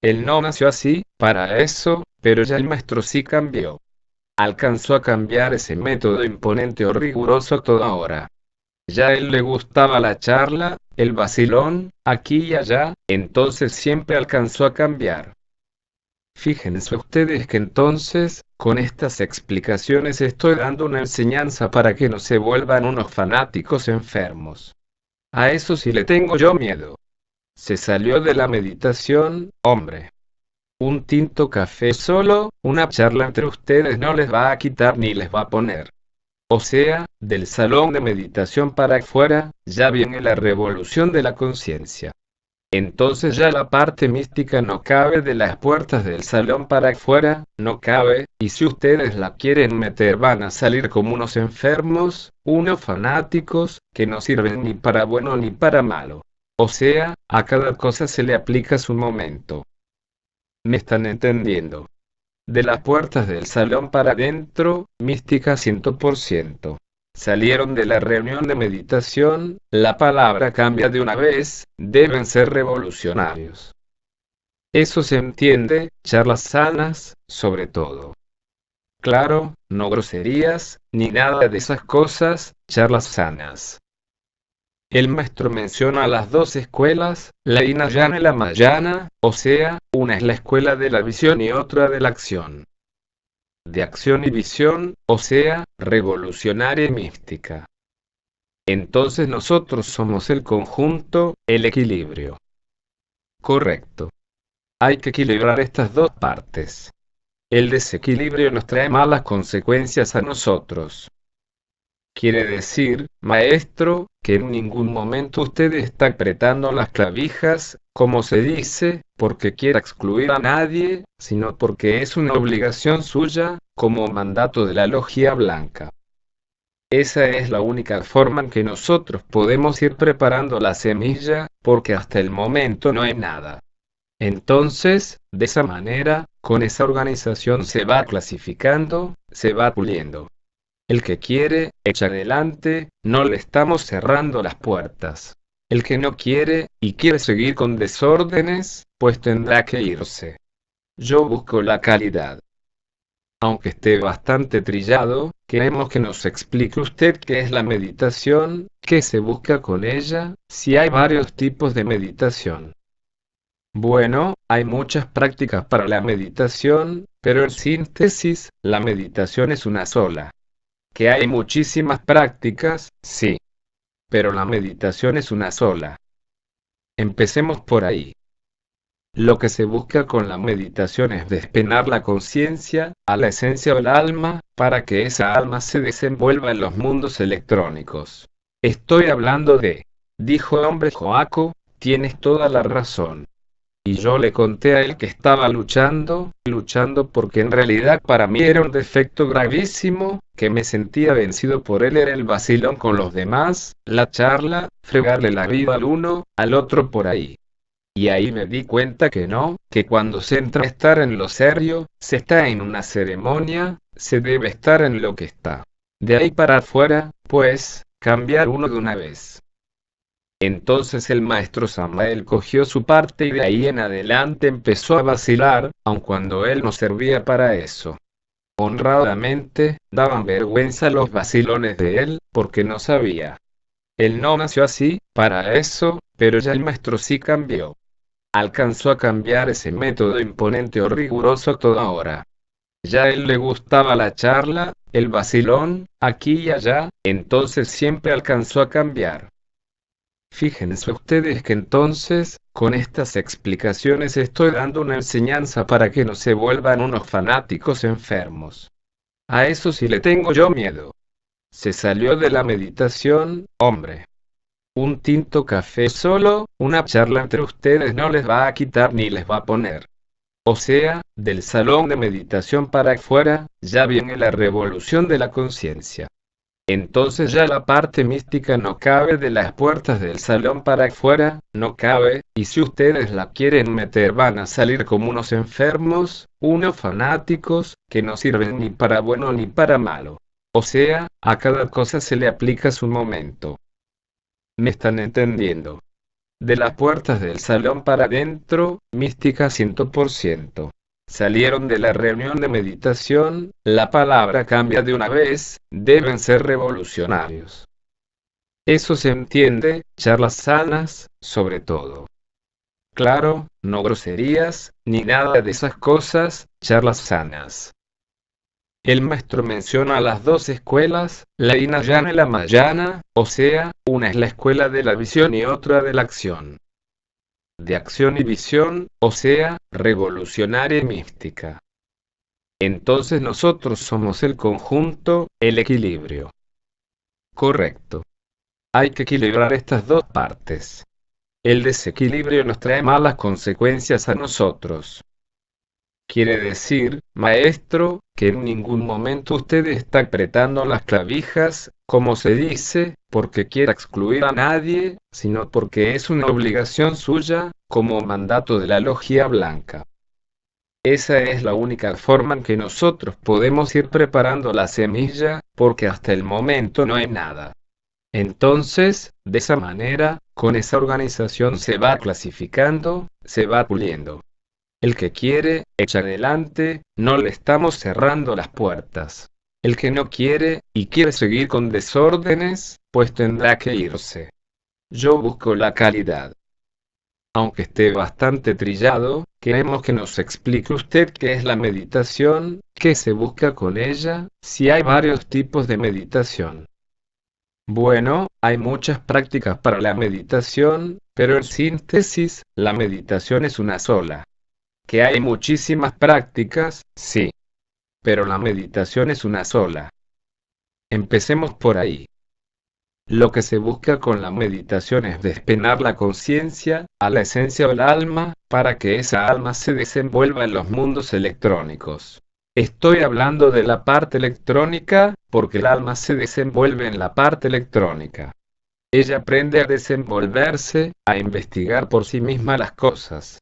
Él no nació así, para eso, pero ya el maestro sí cambió. Alcanzó a cambiar ese método imponente o riguroso a toda hora. Ya a él le gustaba la charla, el vacilón, aquí y allá, entonces siempre alcanzó a cambiar. Fíjense ustedes que entonces, con estas explicaciones estoy dando una enseñanza para que no se vuelvan unos fanáticos enfermos. A eso sí le tengo yo miedo. Se salió de la meditación, hombre. Un tinto café solo, una charla entre ustedes no les va a quitar ni les va a poner. O sea, del salón de meditación para afuera, ya viene la revolución de la conciencia. Entonces ya la parte mística no cabe de las puertas del salón para afuera, no cabe, y si ustedes la quieren meter van a salir como unos enfermos, unos fanáticos, que no sirven ni para bueno ni para malo. O sea, a cada cosa se le aplica su momento. ¿Me están entendiendo? De las puertas del salón para adentro, mística 100%. Salieron de la reunión de meditación, la palabra cambia de una vez, deben ser revolucionarios. Eso se entiende, charlas sanas, sobre todo. Claro, no groserías, ni nada de esas cosas, charlas sanas. El maestro menciona las dos escuelas, la Hinayana y la Mahayana, o sea, una es la escuela de la visión y otra de la acción. De acción y visión, o sea, revolucionaria y mística. Entonces nosotros somos el conjunto, el equilibrio. Correcto. Hay que equilibrar estas dos partes. El desequilibrio nos trae malas consecuencias a nosotros. Quiere decir, maestro, que en ningún momento usted está apretando las clavijas, como se dice, porque quiera excluir a nadie, sino porque es una obligación suya, como mandato de la logia blanca. Esa es la única forma en que nosotros podemos ir preparando la semilla, porque hasta el momento no hay nada. Entonces, de esa manera, con esa organización se va clasificando, se va puliendo. El que quiere, echa adelante, no le estamos cerrando las puertas. El que no quiere, y quiere seguir con desórdenes, pues tendrá que irse. Yo busco la calidad. Aunque esté bastante trillado, queremos que nos explique usted qué es la meditación, qué se busca con ella, si hay varios tipos de meditación. Bueno, hay muchas prácticas para la meditación, pero en síntesis, la meditación es una sola. Que hay muchísimas prácticas, sí, pero la meditación es una sola. Empecemos por ahí. Lo que se busca con la meditación es despenar la conciencia, a la esencia del alma, para que esa alma se desenvuelva en los mundos electrónicos. Estoy hablando de, dijo el hombre Joaco, tienes toda la razón. Y yo le conté a él que estaba luchando porque en realidad para mí era un defecto gravísimo, que me sentía vencido por él, era el vacilón con los demás, la charla, fregarle la vida al uno, al otro por ahí. Y ahí me di cuenta que no, que cuando se entra a estar en lo serio, se está en una ceremonia, se debe estar en lo que está. De ahí para afuera, pues, cambiar uno de una vez. Entonces el maestro Samael cogió su parte y de ahí en adelante empezó a vacilar, aun cuando él no servía para eso. Honradamente, daban vergüenza los vacilones de él, porque no sabía. Él no nació así, para eso, pero ya el maestro sí cambió. Alcanzó a cambiar ese método imponente o riguroso toda hora. Ya a él le gustaba la charla, el vacilón, aquí y allá, entonces siempre alcanzó a cambiar. Fíjense ustedes que entonces, con estas explicaciones estoy dando una enseñanza para que no se vuelvan unos fanáticos enfermos. A eso sí le tengo yo miedo. Se salió de la meditación, hombre. Un tinto café solo, una charla entre ustedes no les va a quitar ni les va a poner. O sea, del salón de meditación para afuera, ya viene la revolución de la conciencia. Entonces ya la parte mística no cabe de las puertas del salón para afuera, no cabe, y si ustedes la quieren meter van a salir como unos enfermos, unos fanáticos, que no sirven ni para bueno ni para malo. O sea, a cada cosa se le aplica su momento. ¿Me están entendiendo? De las puertas del salón para adentro, mística 100%. Salieron de la reunión de meditación, la palabra cambia de una vez, deben ser revolucionarios. Eso se entiende, charlas sanas, sobre todo. Claro, no groserías, ni nada de esas cosas, charlas sanas. El maestro menciona las dos escuelas, la Hinayana y la Mahayana, o sea, una es la escuela de la visión y otra de la acción. De acción y visión, o sea, revolucionaria y mística. Entonces nosotros somos el conjunto, el equilibrio. Correcto. Hay que equilibrar estas dos partes. El desequilibrio nos trae malas consecuencias a nosotros. Quiere decir, maestro, que en ningún momento usted está apretando las clavijas, como se dice, porque quiera excluir a nadie, sino porque es una obligación suya, como mandato de la logia blanca. Esa es la única forma en que nosotros podemos ir preparando la semilla, porque hasta el momento no hay nada. Entonces, de esa manera, con esa organización se va clasificando, se va puliendo. El que quiere, echa adelante, no le estamos cerrando las puertas. El que no quiere, y quiere seguir con desórdenes, pues tendrá que irse. Yo busco la calidad. Aunque esté bastante trillado, queremos que nos explique usted qué es la meditación, qué se busca con ella, si hay varios tipos de meditación. Bueno, hay muchas prácticas para la meditación, pero en síntesis, la meditación es una sola. Que hay muchísimas prácticas, sí. Pero la meditación es una sola. Empecemos por ahí. Lo que se busca con la meditación es despenar la conciencia, a la esencia del alma, para que esa alma se desenvuelva en los mundos electrónicos. Estoy hablando de la parte electrónica, porque el alma se desenvuelve en la parte electrónica. Ella aprende a desenvolverse, a investigar por sí misma las cosas.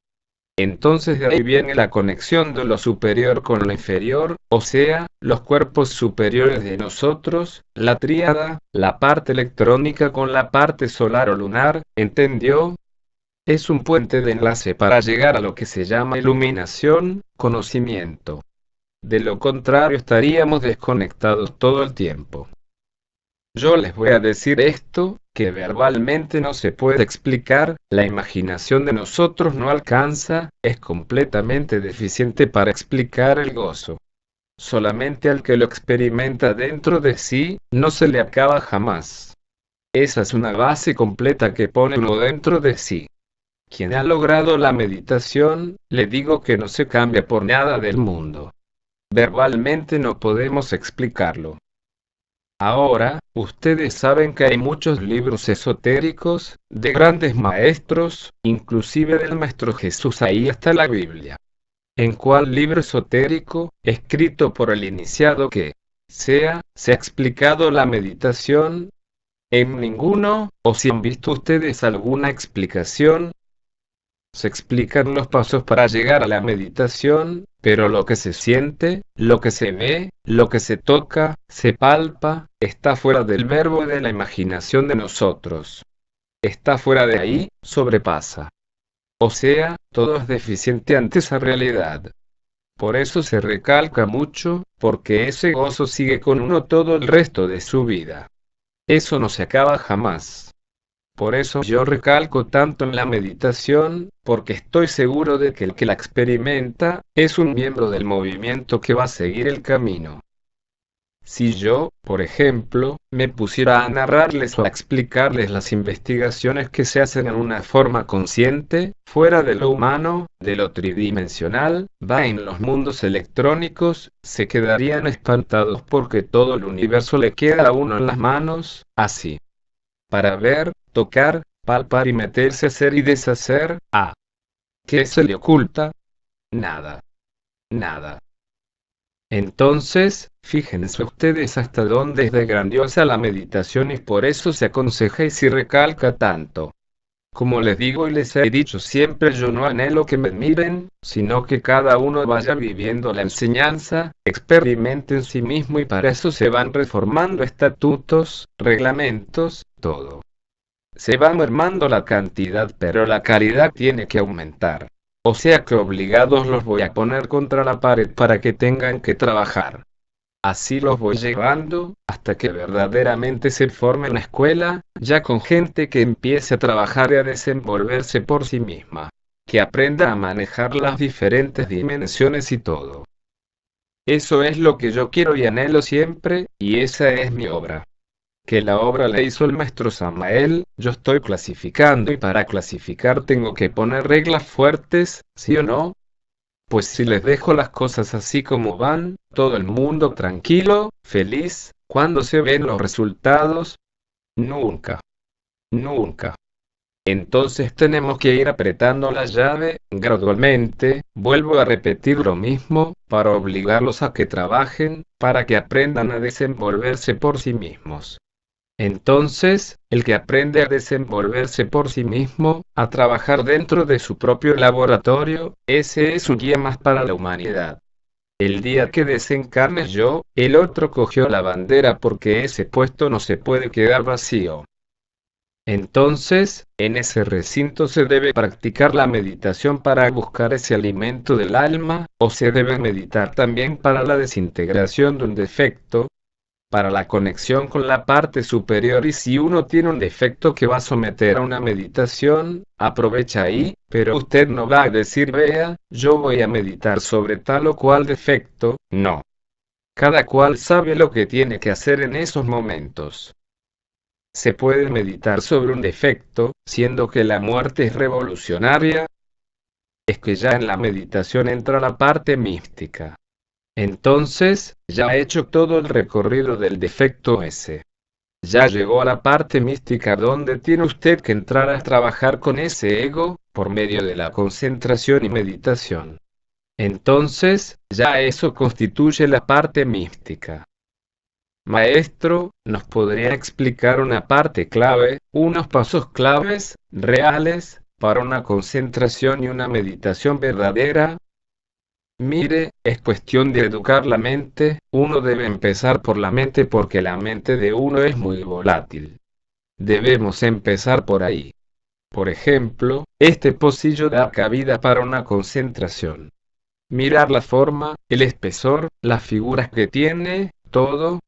Entonces de ahí viene la conexión de lo superior con lo inferior, o sea, los cuerpos superiores de nosotros, la tríada, la parte electrónica con la parte solar o lunar, ¿entendió? es un puente de enlace para llegar a lo que se llama iluminación, conocimiento. De lo contrario estaríamos desconectados todo el tiempo. Yo les voy a decir esto, que verbalmente no se puede explicar, la imaginación de nosotros no alcanza, es completamente deficiente para explicar el gozo. Solamente al que lo experimenta dentro de sí, no se le acaba jamás. Esa es una base completa que pone uno dentro de sí. Quien ha logrado la meditación, le digo que no se cambia por nada del mundo. Verbalmente no podemos explicarlo. Ahora, ustedes saben que hay muchos libros esotéricos, de grandes maestros, inclusive del Maestro Jesús, ahí está la Biblia. ¿En cuál libro esotérico, escrito por el iniciado que sea, se ha explicado la meditación? En ninguno, o si han visto ustedes alguna explicación, se explican los pasos para llegar a la meditación, pero lo que se siente, lo que se ve, lo que se toca, se palpa, está fuera del verbo y de la imaginación de nosotros. Está fuera de ahí, sobrepasa. O sea, todo es deficiente ante esa realidad. Por eso se recalca mucho, porque ese gozo sigue con uno todo el resto de su vida. Eso no se acaba jamás. Por eso yo recalco tanto en la meditación, porque estoy seguro de que el que la experimenta, es un miembro del movimiento que va a seguir el camino. Si yo, por ejemplo, me pusiera a narrarles o a explicarles las investigaciones que se hacen en una forma consciente, fuera de lo humano, de lo tridimensional, va en los mundos electrónicos, se quedarían espantados porque todo el universo le queda a uno en las manos, así. Para ver, tocar, palpar y meterse a hacer y deshacer, ¿qué se le oculta? Nada. Nada. Entonces, fíjense ustedes hasta dónde es de grandiosa la meditación y por eso se aconseja y se recalca tanto. Como les digo y les he dicho siempre, yo no anhelo que me miren, sino que cada uno vaya viviendo la enseñanza, experimente en sí mismo y para eso se van reformando estatutos, reglamentos, todo. Se va mermando la cantidad, pero la calidad tiene que aumentar. O sea que obligados los voy a poner contra la pared para que tengan que trabajar. Así los voy llevando, hasta que verdaderamente se forme una escuela, ya con gente que empiece a trabajar y a desenvolverse por sí misma. Que aprenda a manejar las diferentes dimensiones y todo. Eso es lo que yo quiero y anhelo siempre, y esa es mi obra. Que la obra la hizo el maestro Samael, yo estoy clasificando y para clasificar tengo que poner reglas fuertes, ¿sí o no? Pues si les dejo las cosas así como van, todo el mundo tranquilo, feliz, ¿cuándo se ven los resultados? Nunca. Nunca. Entonces tenemos que ir apretando la llave, gradualmente, vuelvo a repetir lo mismo, para obligarlos a que trabajen, para que aprendan a desenvolverse por sí mismos. Entonces, el que aprende a desenvolverse por sí mismo, a trabajar dentro de su propio laboratorio, ese es un guía más para la humanidad. El día que desencarne yo, el otro cogió la bandera porque ese puesto no se puede quedar vacío. Entonces, en ese recinto se debe practicar la meditación para buscar ese alimento del alma, o se debe meditar también para la desintegración de un defecto, para la conexión con la parte superior y si uno tiene un defecto que va a someter a una meditación, aprovecha ahí, pero usted no va a decir vea, yo voy a meditar sobre tal o cual defecto, no. Cada cual sabe lo que tiene que hacer en esos momentos. Se puede meditar sobre un defecto, siendo que la muerte es revolucionaria. Es que ya en la meditación entra la parte mística. Entonces, ya ha hecho todo el recorrido del defecto ese. Ya llegó a la parte mística donde tiene usted que entrar a trabajar con ese ego, por medio de la concentración y meditación. Entonces, ya eso constituye la parte mística. Maestro, ¿nos podría explicar una parte clave, unos pasos claves, reales, para una concentración y una meditación verdadera? Mire, es cuestión de educar la mente, uno debe empezar por la mente porque la mente de uno es muy volátil. Debemos empezar por ahí. Por ejemplo, este pocillo da cabida para una concentración. Mirar la forma, el espesor, las figuras que tiene, todo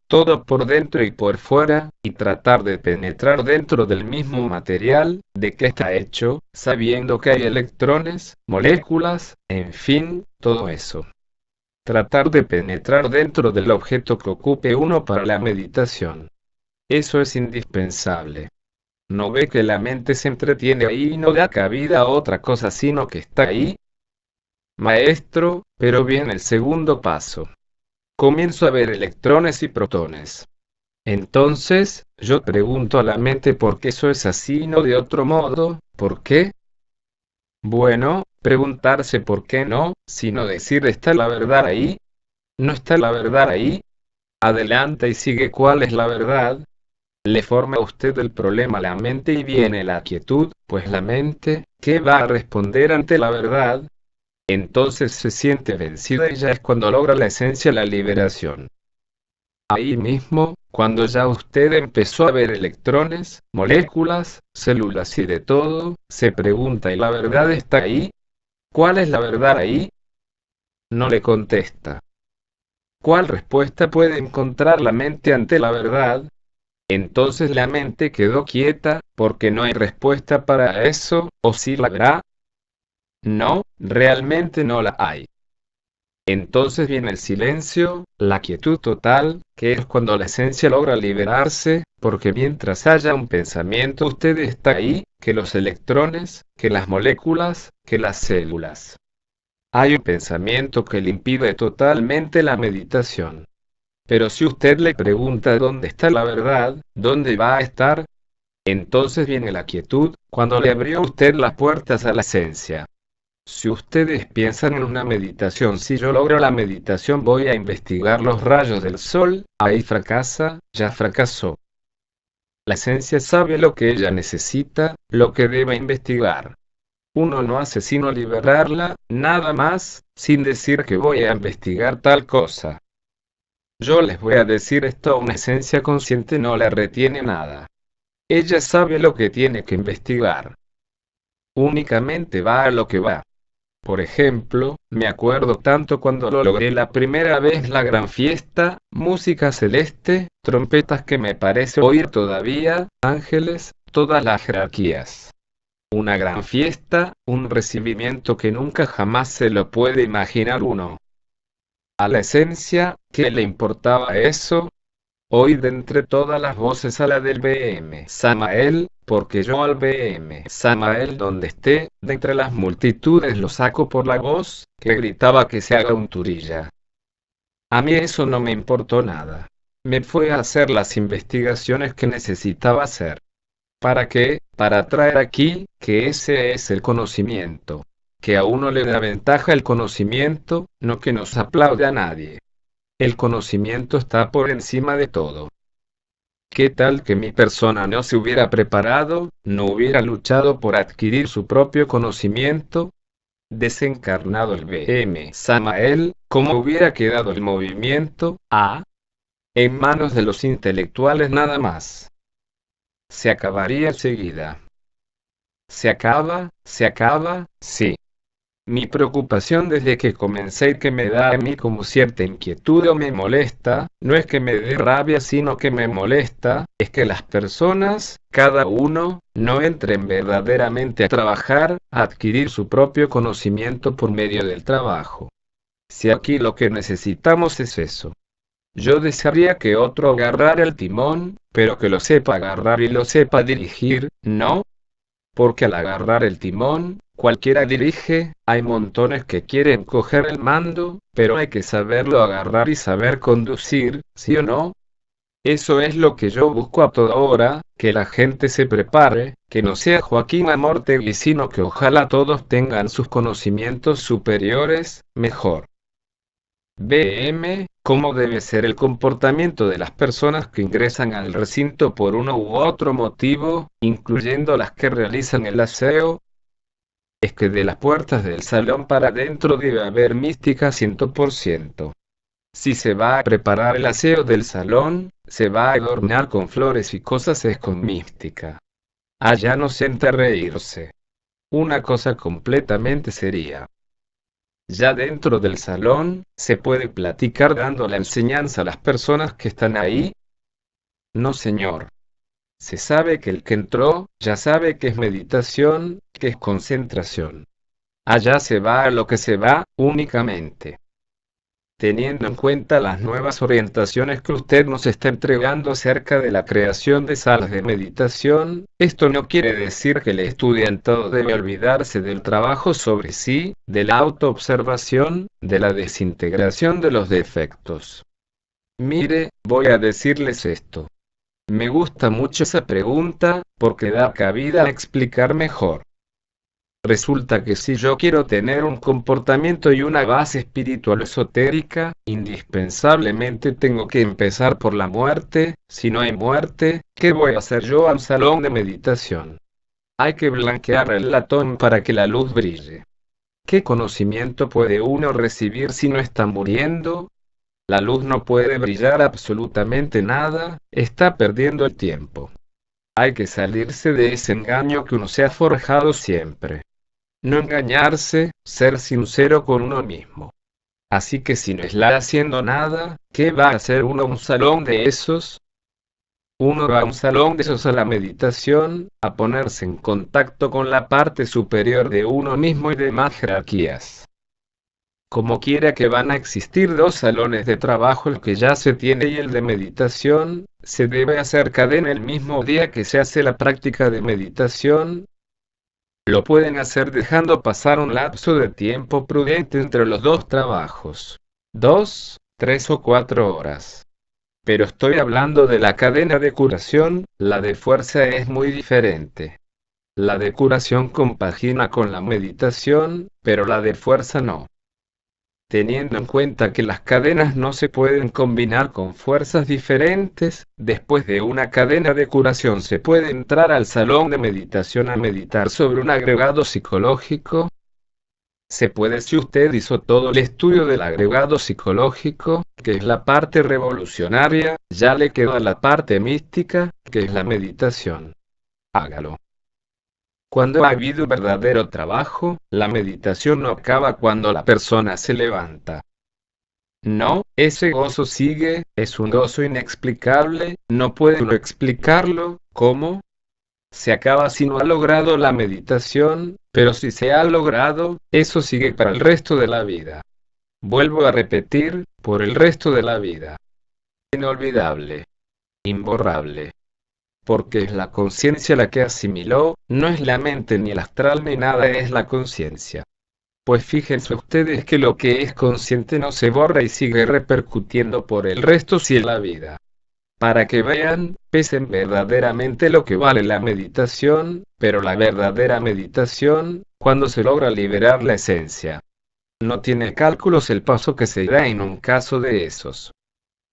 por dentro y por fuera, y tratar de penetrar dentro del mismo material, de que está hecho, sabiendo que hay electrones, moléculas, en fin, todo eso. Tratar de penetrar dentro del objeto que ocupe uno para la meditación. Eso es indispensable. ¿No ve que la mente se entretiene ahí y no da cabida a otra cosa sino que está ahí? Maestro, pero viene el segundo paso. Comienzo a ver electrones y protones. Entonces, yo pregunto a la mente por qué eso es así y no de otro modo, ¿por qué? Bueno, preguntarse por qué no, sino decir ¿está la verdad ahí? ¿No está la verdad ahí? Adelanta y sigue cuál es la verdad. Le forma a usted el problema a la mente y viene la quietud, pues la mente, ¿qué va a responder ante la verdad? Entonces se siente vencida y ya es cuando logra la esencia la liberación. Ahí mismo, cuando ya usted empezó a ver electrones, moléculas, células y de todo, se pregunta ¿y la verdad está ahí? ¿Cuál es la verdad ahí? No le contesta. ¿Cuál respuesta puede encontrar la mente ante la verdad? Entonces la mente quedó quieta, porque no hay respuesta para eso, ¿o sí la habrá? No, realmente no la hay. Entonces viene el silencio, la quietud total, que es cuando la esencia logra liberarse, porque mientras haya un pensamiento usted está ahí, que los electrones, que las moléculas, que las células. Hay un pensamiento que le impide totalmente la meditación. Pero si usted le pregunta dónde está la verdad, dónde va a estar, entonces viene la quietud, cuando le abrió usted las puertas a la esencia. Si ustedes piensan en una meditación, si yo logro la meditación voy a investigar los rayos del sol, ahí fracasa, ya fracasó. La esencia sabe lo que ella necesita, lo que debe investigar. Uno no hace sino liberarla, nada más, sin decir que voy a investigar tal cosa. Yo les voy a decir esto, una esencia consciente no le retiene nada. Ella sabe lo que tiene que investigar. Únicamente va a lo que va. Por ejemplo, me acuerdo tanto cuando lo logré la primera vez la gran fiesta, música celeste, trompetas que me parece oír todavía, ángeles, todas las jerarquías. Una gran fiesta, un recibimiento que nunca jamás se lo puede imaginar uno. A la esencia, ¿qué le importaba eso? Oír de entre todas las voces a la del BM Samael, porque yo al BM Samael donde esté, de entre las multitudes lo saco por la voz, que gritaba que se haga un turilla. A mí eso no me importó nada. Me fue a hacer las investigaciones que necesitaba hacer. ¿Para qué? Para traer aquí, que ese es el conocimiento. Que a uno le da ventaja el conocimiento, no que nos aplaude a nadie. El conocimiento está por encima de todo. ¿Qué tal que mi persona no se hubiera preparado, no hubiera luchado por adquirir su propio conocimiento? Desencarnado el BM Samael, ¿cómo hubiera quedado el movimiento? En manos de los intelectuales nada más. Se acabaría enseguida. Se acaba, sí. Mi preocupación desde que comencé y que me da a mí como cierta inquietud o me molesta, no es que me dé rabia sino que me molesta, es que las personas, cada uno, no entren verdaderamente a trabajar, a adquirir su propio conocimiento por medio del trabajo. Si aquí lo que necesitamos es eso. Yo desearía que otro agarrara el timón, pero que lo sepa agarrar y lo sepa dirigir, ¿no? Porque al agarrar el timón, cualquiera dirige, hay montones que quieren coger el mando, pero hay que saberlo agarrar y saber conducir, ¿sí o no? Eso es lo que yo busco a toda hora, que la gente se prepare, que no sea Joaquín Amortegui sino que ojalá todos tengan sus conocimientos superiores, mejor. BM, ¿cómo debe ser el comportamiento de las personas que ingresan al recinto por uno u otro motivo, incluyendo las que realizan el aseo? Es que de las puertas del salón para adentro debe haber mística 100%. Si se va a preparar el aseo del salón, se va a adornar con flores y cosas es con mística. Allá no se entra a reírse. Una cosa completamente seria. Ya dentro del salón, ¿se puede platicar dando la enseñanza a las personas que están ahí? No, señor. Se sabe que el que entró, ya sabe que es meditación, que es concentración. Allá se va a lo que se va, únicamente. Teniendo en cuenta las nuevas orientaciones que usted nos está entregando acerca de la creación de salas de meditación, esto no quiere decir que el estudiantado debe olvidarse del trabajo sobre sí, de la autoobservación, de la desintegración de los defectos. Mire, voy a decirles esto. Me gusta mucho esa pregunta, porque da cabida a explicar mejor. Resulta que si yo quiero tener un comportamiento y una base espiritual esotérica, indispensablemente tengo que empezar por la muerte. Si no hay muerte, ¿qué voy a hacer yo a un salón de meditación? Hay que blanquear el latón para que la luz brille. ¿Qué conocimiento puede uno recibir si no está muriendo? La luz no puede brillar absolutamente nada, está perdiendo el tiempo. Hay que salirse de ese engaño que uno se ha forjado siempre. No engañarse, ser sincero con uno mismo. Así que si no está haciendo nada, ¿qué va a hacer uno a un salón de esos? Uno va a un salón de esos a la meditación, a ponerse en contacto con la parte superior de uno mismo y demás jerarquías. Como quiera que van a existir dos salones de trabajo, el que ya se tiene y el de meditación, se debe hacer cadena el mismo día que se hace la práctica de meditación. Lo pueden hacer dejando pasar un lapso de tiempo prudente entre los dos trabajos. 2, 3 o 4 horas. Pero estoy hablando de la cadena de curación, la de fuerza es muy diferente. La de curación compagina con la meditación, pero la de fuerza no. Teniendo en cuenta que las cadenas no se pueden combinar con fuerzas diferentes, después de una cadena de curación se puede entrar al salón de meditación a meditar sobre un agregado psicológico. Se puede si usted hizo todo el estudio del agregado psicológico, que es la parte revolucionaria, ya le queda la parte mística, que es la meditación. Hágalo. Cuando ha habido verdadero trabajo, la meditación no acaba cuando la persona se levanta. No, ese gozo sigue, es un gozo inexplicable, no puede uno explicarlo. ¿Cómo? Se acaba si no ha logrado la meditación, pero si se ha logrado, eso sigue para el resto de la vida. Vuelvo a repetir, por el resto de la vida. Inolvidable. Imborrable. Porque es la conciencia la que asimiló, no es la mente ni el astral ni nada, es la conciencia. Pues fíjense ustedes que lo que es consciente no se borra y sigue repercutiendo por el resto si en la vida. Para que vean, pesen verdaderamente lo que vale la meditación, pero la verdadera meditación, cuando se logra liberar la esencia. No tiene cálculos el paso que se da en un caso de esos.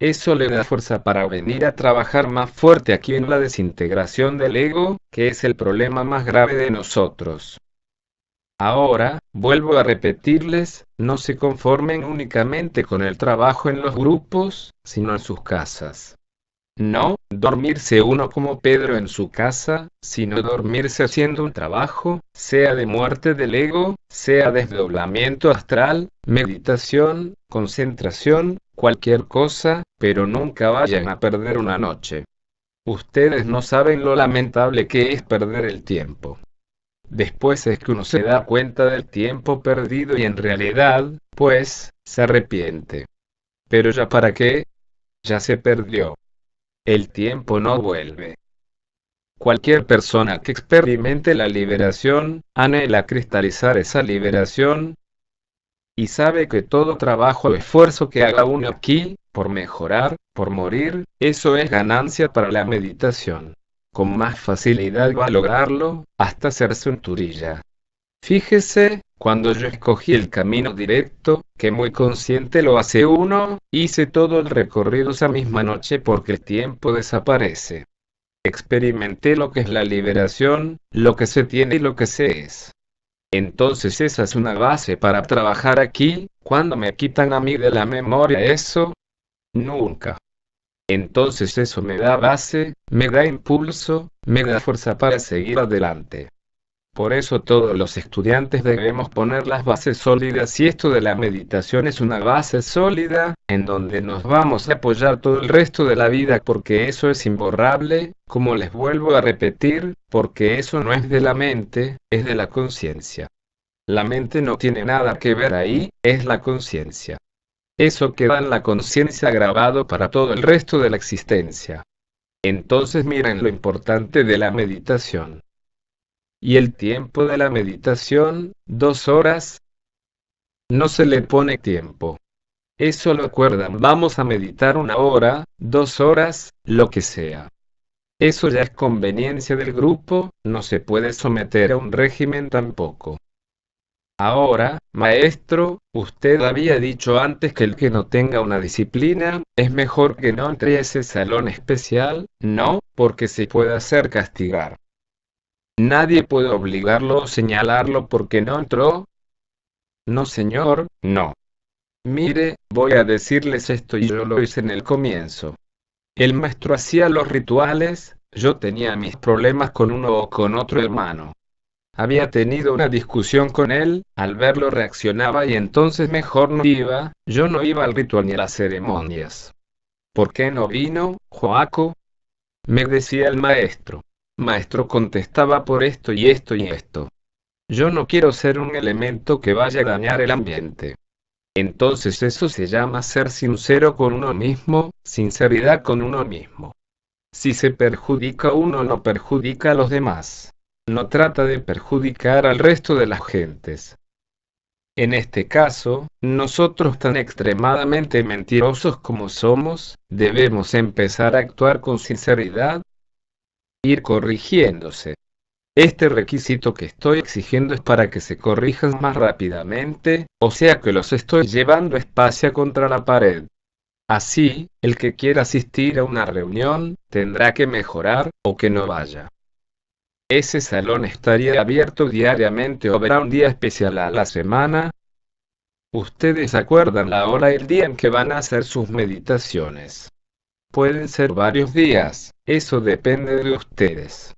Eso le da fuerza para venir a trabajar más fuerte aquí en la desintegración del ego, que es el problema más grave de nosotros. Ahora, vuelvo a repetirles, no se conformen únicamente con el trabajo en los grupos, sino en sus casas. No, dormirse uno como Pedro en su casa, sino dormirse haciendo un trabajo, sea de muerte del ego, sea desdoblamiento astral, meditación, concentración, cualquier cosa, pero nunca vayan a perder una noche. Ustedes no saben lo lamentable que es perder el tiempo. Después es que uno se da cuenta del tiempo perdido y en realidad, pues, se arrepiente. Pero ya para qué, ya se perdió. El tiempo no vuelve. Cualquier persona que experimente la liberación, anhela cristalizar esa liberación, y sabe que todo trabajo o esfuerzo que haga uno aquí, por mejorar, por morir, eso es ganancia para la meditación. Con más facilidad va a lograrlo, hasta hacerse un turilla. Fíjese, cuando yo escogí el camino directo, que muy consciente lo hace uno, hice todo el recorrido esa misma noche porque el tiempo desaparece. Experimenté lo que es la liberación, lo que se tiene y lo que se es. Entonces esa es una base para trabajar aquí. Cuando me quitan a mí de la memoria eso, nunca. Entonces eso me da base, me da impulso, me da fuerza para seguir adelante. Por eso todos los estudiantes debemos poner las bases sólidas, y esto de la meditación es una base sólida, en donde nos vamos a apoyar todo el resto de la vida, porque eso es imborrable, como les vuelvo a repetir, porque eso no es de la mente, es de la conciencia. La mente no tiene nada que ver ahí, es la conciencia. Eso queda en la conciencia grabado para todo el resto de la existencia. Entonces miren lo importante de la meditación. Y el tiempo de la meditación, 2 horas. No se le pone tiempo. Eso lo acuerdan, vamos a meditar 1 hora, 2 horas, lo que sea. Eso ya es conveniencia del grupo, no se puede someter a un régimen tampoco. Ahora, maestro, usted había dicho antes que el que no tenga una disciplina, es mejor que no entre a ese salón especial, ¿no? Porque se puede hacer castigar. Nadie puede obligarlo o señalarlo porque no entró. No, señor, no. Mire, voy a decirles esto, y yo lo hice en el comienzo. El maestro hacía los rituales, yo tenía mis problemas con uno o con otro hermano. Había tenido una discusión con él, al verlo reaccionaba y entonces mejor no iba, yo no iba al ritual ni a las ceremonias. ¿Por qué no vino, Joaco? Me decía el maestro. Maestro, contestaba, por esto y esto y esto. Yo no quiero ser un elemento que vaya a dañar el ambiente. Entonces eso se llama ser sincero con uno mismo, sinceridad con uno mismo. Si se perjudica uno, no perjudica a los demás. No trata de perjudicar al resto de las gentes. En este caso, nosotros, tan extremadamente mentirosos como somos, debemos empezar a actuar con sinceridad, ir corrigiéndose. Este requisito que estoy exigiendo es para que se corrijan más rápidamente, o sea que los estoy llevando espacio contra la pared. Así, el que quiera asistir a una reunión, tendrá que mejorar, o que no vaya. Ese salón estaría abierto diariamente o habrá un día especial a la semana. Ustedes acuerdan la hora y el día en que van a hacer sus meditaciones. Pueden ser varios días, eso depende de ustedes.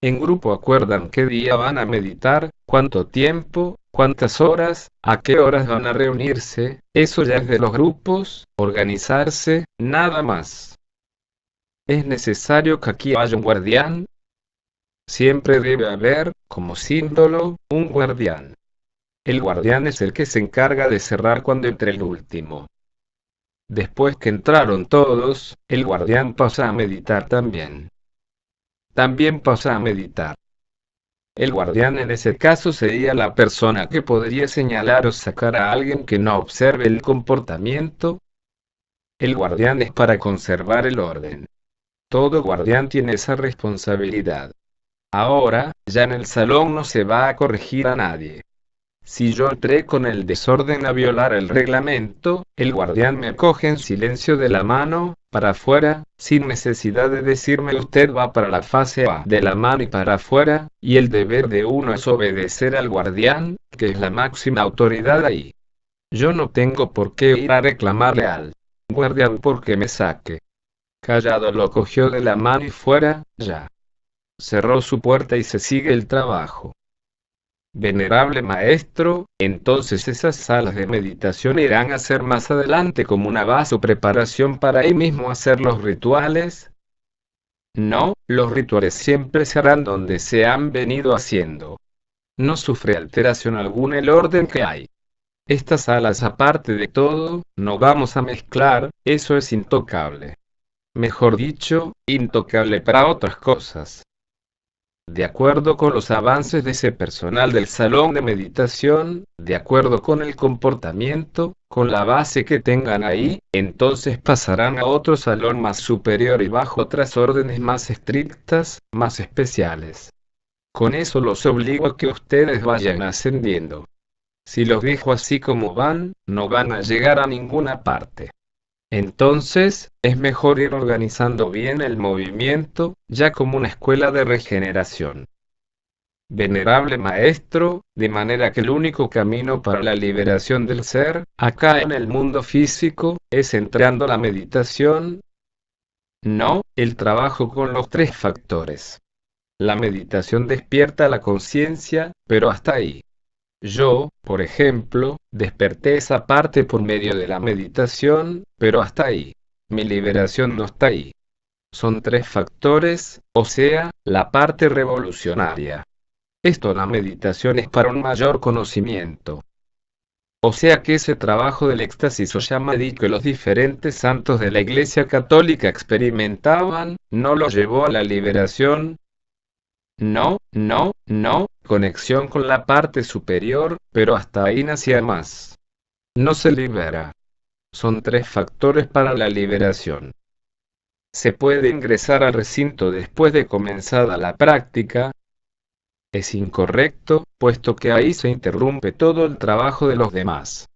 En grupo acuerdan qué día van a meditar, cuánto tiempo, cuántas horas, a qué horas van a reunirse, eso ya es de los grupos, organizarse, nada más. ¿Es necesario que aquí haya un guardián? Siempre debe haber, como símbolo, un guardián. El guardián es el que se encarga de cerrar cuando entre el último. Después que entraron todos, el guardián pasa a meditar también. También pasa a meditar. El guardián en ese caso sería la persona que podría señalar o sacar a alguien que no observe el comportamiento. El guardián es para conservar el orden. Todo guardián tiene esa responsabilidad. Ahora, ya en el salón no se va a corregir a nadie. Si yo entré con el desorden a violar el reglamento, el guardián me coge en silencio de la mano, para afuera, sin necesidad de decirme usted va para la fase A de la mano y para afuera, y el deber de uno es obedecer al guardián, que es la máxima autoridad ahí. Yo no tengo por qué ir a reclamarle al guardián porque me saque. Callado lo cogió de la mano y fuera, ya. Cerró su puerta y se sigue el trabajo. Venerable maestro, entonces esas salas de meditación irán a ser más adelante como una base o preparación para ahí mismo hacer los rituales. No, los rituales siempre se harán donde se han venido haciendo. No sufre alteración alguna el orden que hay. Estas salas, aparte de todo, no vamos a mezclar, eso es intocable. Mejor dicho, intocable para otras cosas. De acuerdo con los avances de ese personal del salón de meditación, de acuerdo con el comportamiento, con la base que tengan ahí, entonces pasarán a otro salón más superior y bajo otras órdenes más estrictas, más especiales. Con eso los obligo a que ustedes vayan ascendiendo. Si los dejo así como van, no van a llegar a ninguna parte. Entonces, es mejor ir organizando bien el movimiento, ya como una escuela de regeneración. Venerable maestro, de manera que el único camino para la liberación del ser, acá en el mundo físico, es entrando la meditación. No, el trabajo con los tres factores. La meditación despierta la conciencia, pero hasta ahí. Yo, por ejemplo, desperté esa parte por medio de la meditación, pero hasta ahí. Mi liberación no está ahí. Son tres factores, o sea, la parte revolucionaria. Esto la meditación es para un mayor conocimiento. O sea que ese trabajo del éxtasis o samadhi que los diferentes santos de la Iglesia Católica experimentaban, no los llevó a la liberación. No, no, no, conexión con la parte superior, pero hasta ahí nacía más. No se libera. Son tres factores para la liberación. Se puede ingresar al recinto después de comenzada la práctica. Es incorrecto, puesto que ahí se interrumpe todo el trabajo de los demás.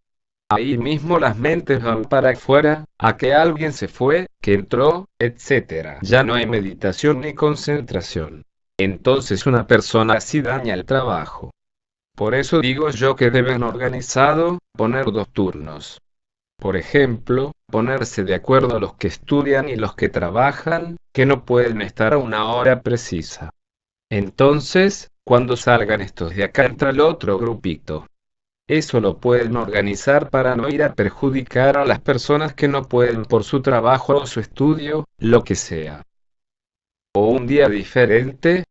Ahí mismo las mentes van para afuera, a que alguien se fue, que entró, etc. Ya no hay meditación ni concentración. Entonces una persona así daña el trabajo. Por eso digo yo que deben organizado, poner 2 turnos. Por ejemplo, ponerse de acuerdo a los que estudian y los que trabajan, que no pueden estar a una hora precisa. Entonces, cuando salgan estos de acá entra el otro grupito. Eso lo pueden organizar para no ir a perjudicar a las personas que no pueden por su trabajo o su estudio, lo que sea. O un día diferente.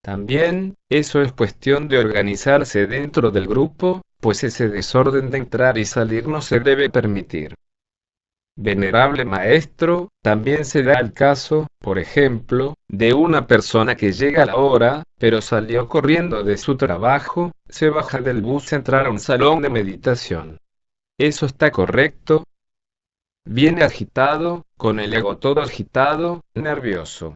También, eso es cuestión de organizarse dentro del grupo, pues ese desorden de entrar y salir no se debe permitir. Venerable maestro, también se da el caso, por ejemplo, de una persona que llega a la hora, pero salió corriendo de su trabajo, se baja del bus a entrar a un salón de meditación. ¿Eso está correcto? Viene agitado, con el ego todo agitado, nervioso.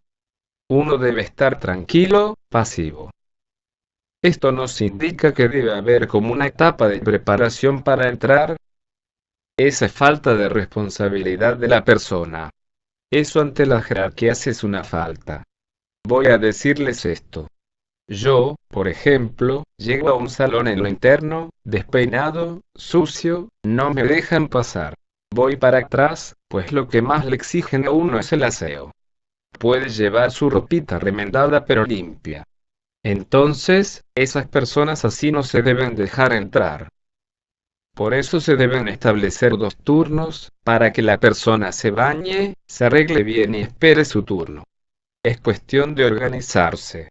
Uno debe estar tranquilo, pasivo. Esto nos indica que debe haber como una etapa de preparación para entrar. Esa falta de responsabilidad de la persona. Eso ante las jerarquías es una falta. Voy a decirles esto. Yo, por ejemplo, llego a un salón en lo interno, despeinado, sucio, no me dejan pasar. Voy para atrás, pues lo que más le exigen a uno es el aseo. Puede llevar su ropita remendada pero limpia. Entonces, esas personas así no se deben dejar entrar. Por eso se deben establecer 2 turnos, para que la persona se bañe, se arregle bien y espere su turno. Es cuestión de organizarse.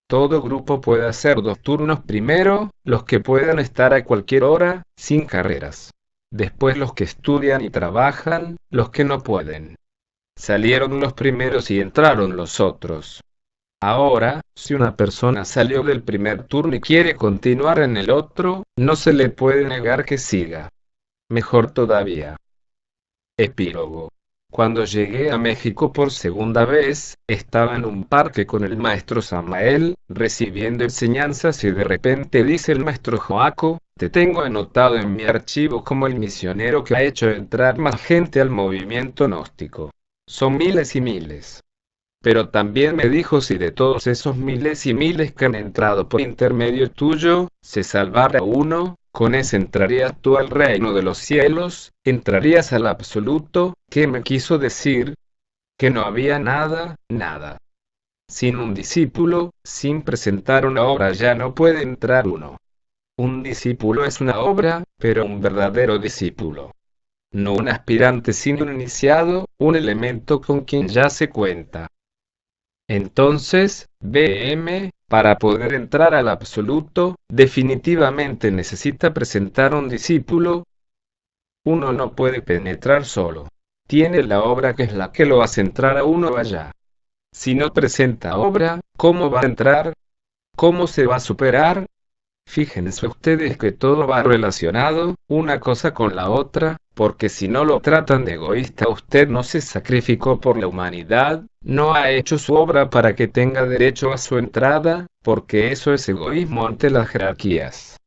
Todo grupo puede hacer 2 turnos primero, los que puedan estar a cualquier hora, sin carreras. Después los que estudian y trabajan, los que no pueden. Salieron los primeros y entraron los otros. Ahora, si una persona salió del primer turno y quiere continuar en el otro, no se le puede negar que siga. Mejor todavía. Epílogo. Cuando llegué a México por segunda vez, estaba en un parque con el maestro Samael, recibiendo enseñanzas y de repente dice el maestro Joaco, te tengo anotado en mi archivo como el misionero que ha hecho entrar más gente al movimiento gnóstico. Son miles y miles. Pero también me dijo si de todos esos miles y miles que han entrado por intermedio tuyo, se salvara uno, con ese entrarías tú al reino de los cielos, entrarías al absoluto. ¿Qué me quiso decir? Que no había nada, nada. Sin un discípulo, sin presentar una obra ya no puede entrar uno. Un discípulo es una obra, pero un verdadero discípulo. No un aspirante sin un iniciado, un elemento con quien ya se cuenta. Entonces, BM, para poder entrar al absoluto, definitivamente necesita presentar un discípulo. Uno no puede penetrar solo. Tiene la obra que es la que lo hace entrar a uno allá. Si no presenta obra, ¿cómo va a entrar? ¿Cómo se va a superar? Fíjense ustedes que todo va relacionado, una cosa con la otra, porque si no lo tratan de egoísta, usted no se sacrificó por la humanidad, no ha hecho su obra para que tenga derecho a su entrada, porque eso es egoísmo ante las jerarquías.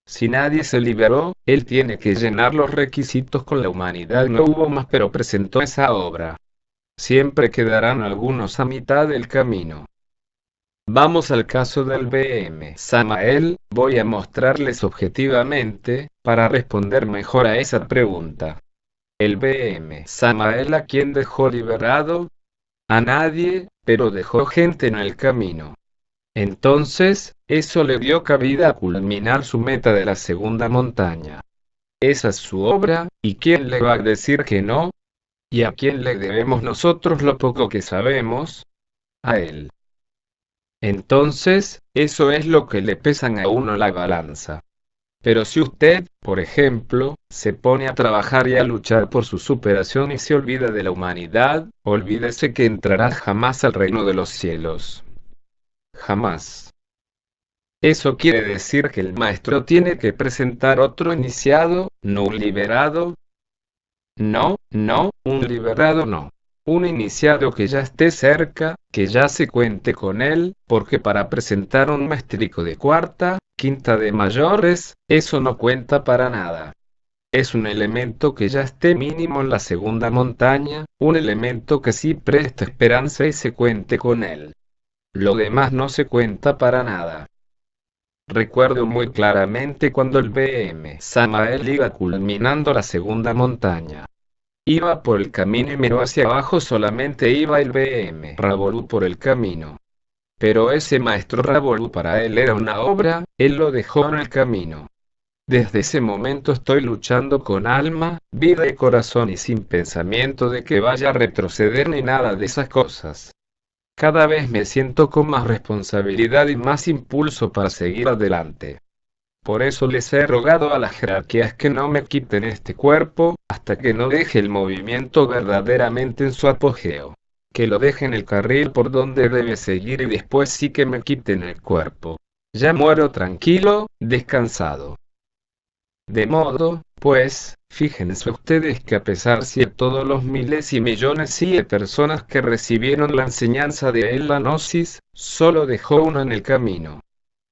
Si nadie se liberó, él tiene que llenar los requisitos con la humanidad. No hubo más, pero presentó esa obra. Siempre quedarán algunos a mitad del camino. Vamos al caso del BM Samael, voy a mostrarles objetivamente, para responder mejor a esa pregunta. El BM Samael, ¿a quién dejó liberado? A nadie, pero dejó gente en el camino. Entonces, eso le dio cabida a culminar su meta de la segunda montaña. Esa es su obra, ¿y quién le va a decir que no? ¿Y a quién le debemos nosotros lo poco que sabemos? A él. Entonces, eso es lo que le pesan a uno la balanza. Pero si usted, por ejemplo, se pone a trabajar y a luchar por su superación y se olvida de la humanidad, olvídese que entrará jamás al reino de los cielos. Jamás. Eso quiere decir que el maestro tiene que presentar otro iniciado, no un liberado. No, no, un liberado no. Un iniciado que ya esté cerca, que ya se cuente con él, porque para presentar un maestrico de cuarta, quinta de mayores, eso no cuenta para nada. Es un elemento que ya esté mínimo en la segunda montaña, un elemento que sí presta esperanza y se cuente con él. Lo demás no se cuenta para nada. Recuerdo muy claramente cuando el BM Samael iba culminando la segunda montaña. Iba por el camino y miró hacia abajo, solamente iba el BM Ravolú por el camino. Pero ese maestro Ravolú para él era una obra, él lo dejó en el camino. Desde ese momento estoy luchando con alma, vida y corazón y sin pensamiento de que vaya a retroceder ni nada de esas cosas. Cada vez me siento con más responsabilidad y más impulso para seguir adelante. Por eso les he rogado a las jerarquías que no me quiten este cuerpo, hasta que no deje el movimiento verdaderamente en su apogeo. Que lo dejen el carril por donde debe seguir y después sí que me quiten el cuerpo. Ya muero tranquilo, descansado. De modo, pues, fíjense ustedes que a pesar de todos los miles y millones de personas que recibieron la enseñanza de él, la gnosis, solo dejó uno en el camino.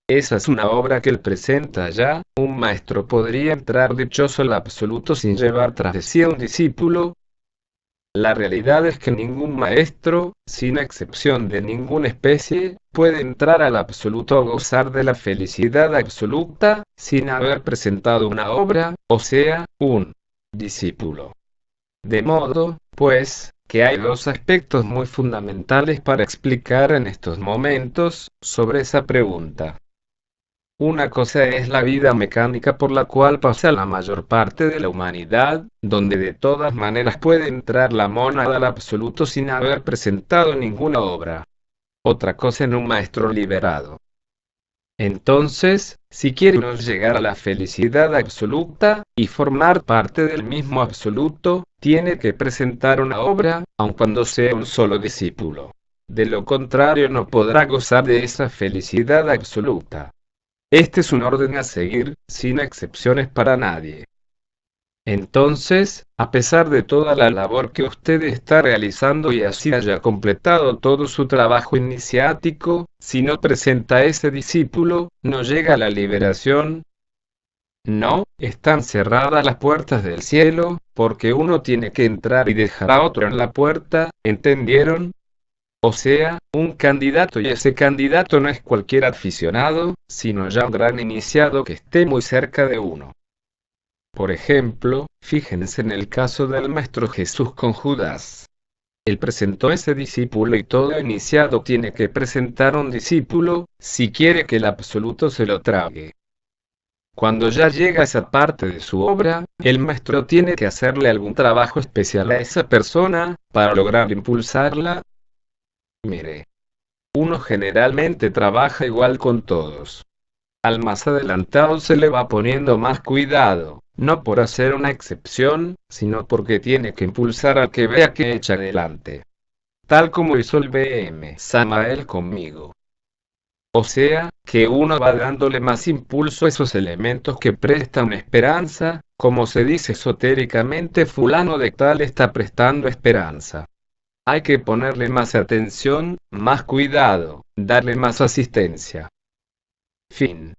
Esa es una obra que él presenta ya. Un maestro podría entrar dichoso al absoluto sin llevar tras de sí a un discípulo. La realidad es que ningún maestro, sin excepción de ninguna especie, puede entrar al absoluto o gozar de la felicidad absoluta, sin haber presentado una obra, o sea, un discípulo. De modo, pues, que hay dos aspectos muy fundamentales para explicar en estos momentos, sobre esa pregunta. Una cosa es la vida mecánica por la cual pasa la mayor parte de la humanidad, donde de todas maneras puede entrar la mónada al absoluto sin haber presentado ninguna obra. Otra cosa en un maestro liberado. Entonces, si quiere uno llegar a la felicidad absoluta, y formar parte del mismo absoluto, tiene que presentar una obra, aun cuando sea un solo discípulo. De lo contrario no podrá gozar de esa felicidad absoluta. Este es un orden a seguir, sin excepciones para nadie. Entonces, a pesar de toda la labor que usted está realizando y así haya completado todo su trabajo iniciático, si no presenta a ese discípulo, no llega a la liberación. No, están cerradas las puertas del cielo, porque uno tiene que entrar y dejar a otro en la puerta, ¿entendieron? O sea, un candidato, y ese candidato no es cualquier aficionado, sino ya un gran iniciado que esté muy cerca de uno. Por ejemplo, fíjense en el caso del Maestro Jesús con Judas. Él presentó ese discípulo y todo iniciado tiene que presentar un discípulo, si quiere que el absoluto se lo trague. Cuando ya llega a esa parte de su obra, el maestro tiene que hacerle algún trabajo especial a esa persona, para lograr impulsarla. Mire, uno generalmente trabaja igual con todos. Al más adelantado se le va poniendo más cuidado, no por hacer una excepción, sino porque tiene que impulsar al que vea que echa adelante. Tal como hizo el BM Samael conmigo. O sea, que uno va dándole más impulso a esos elementos que prestan esperanza, como se dice esotéricamente, fulano de tal está prestando esperanza. Hay que ponerle más atención, más cuidado, darle más asistencia. Fin.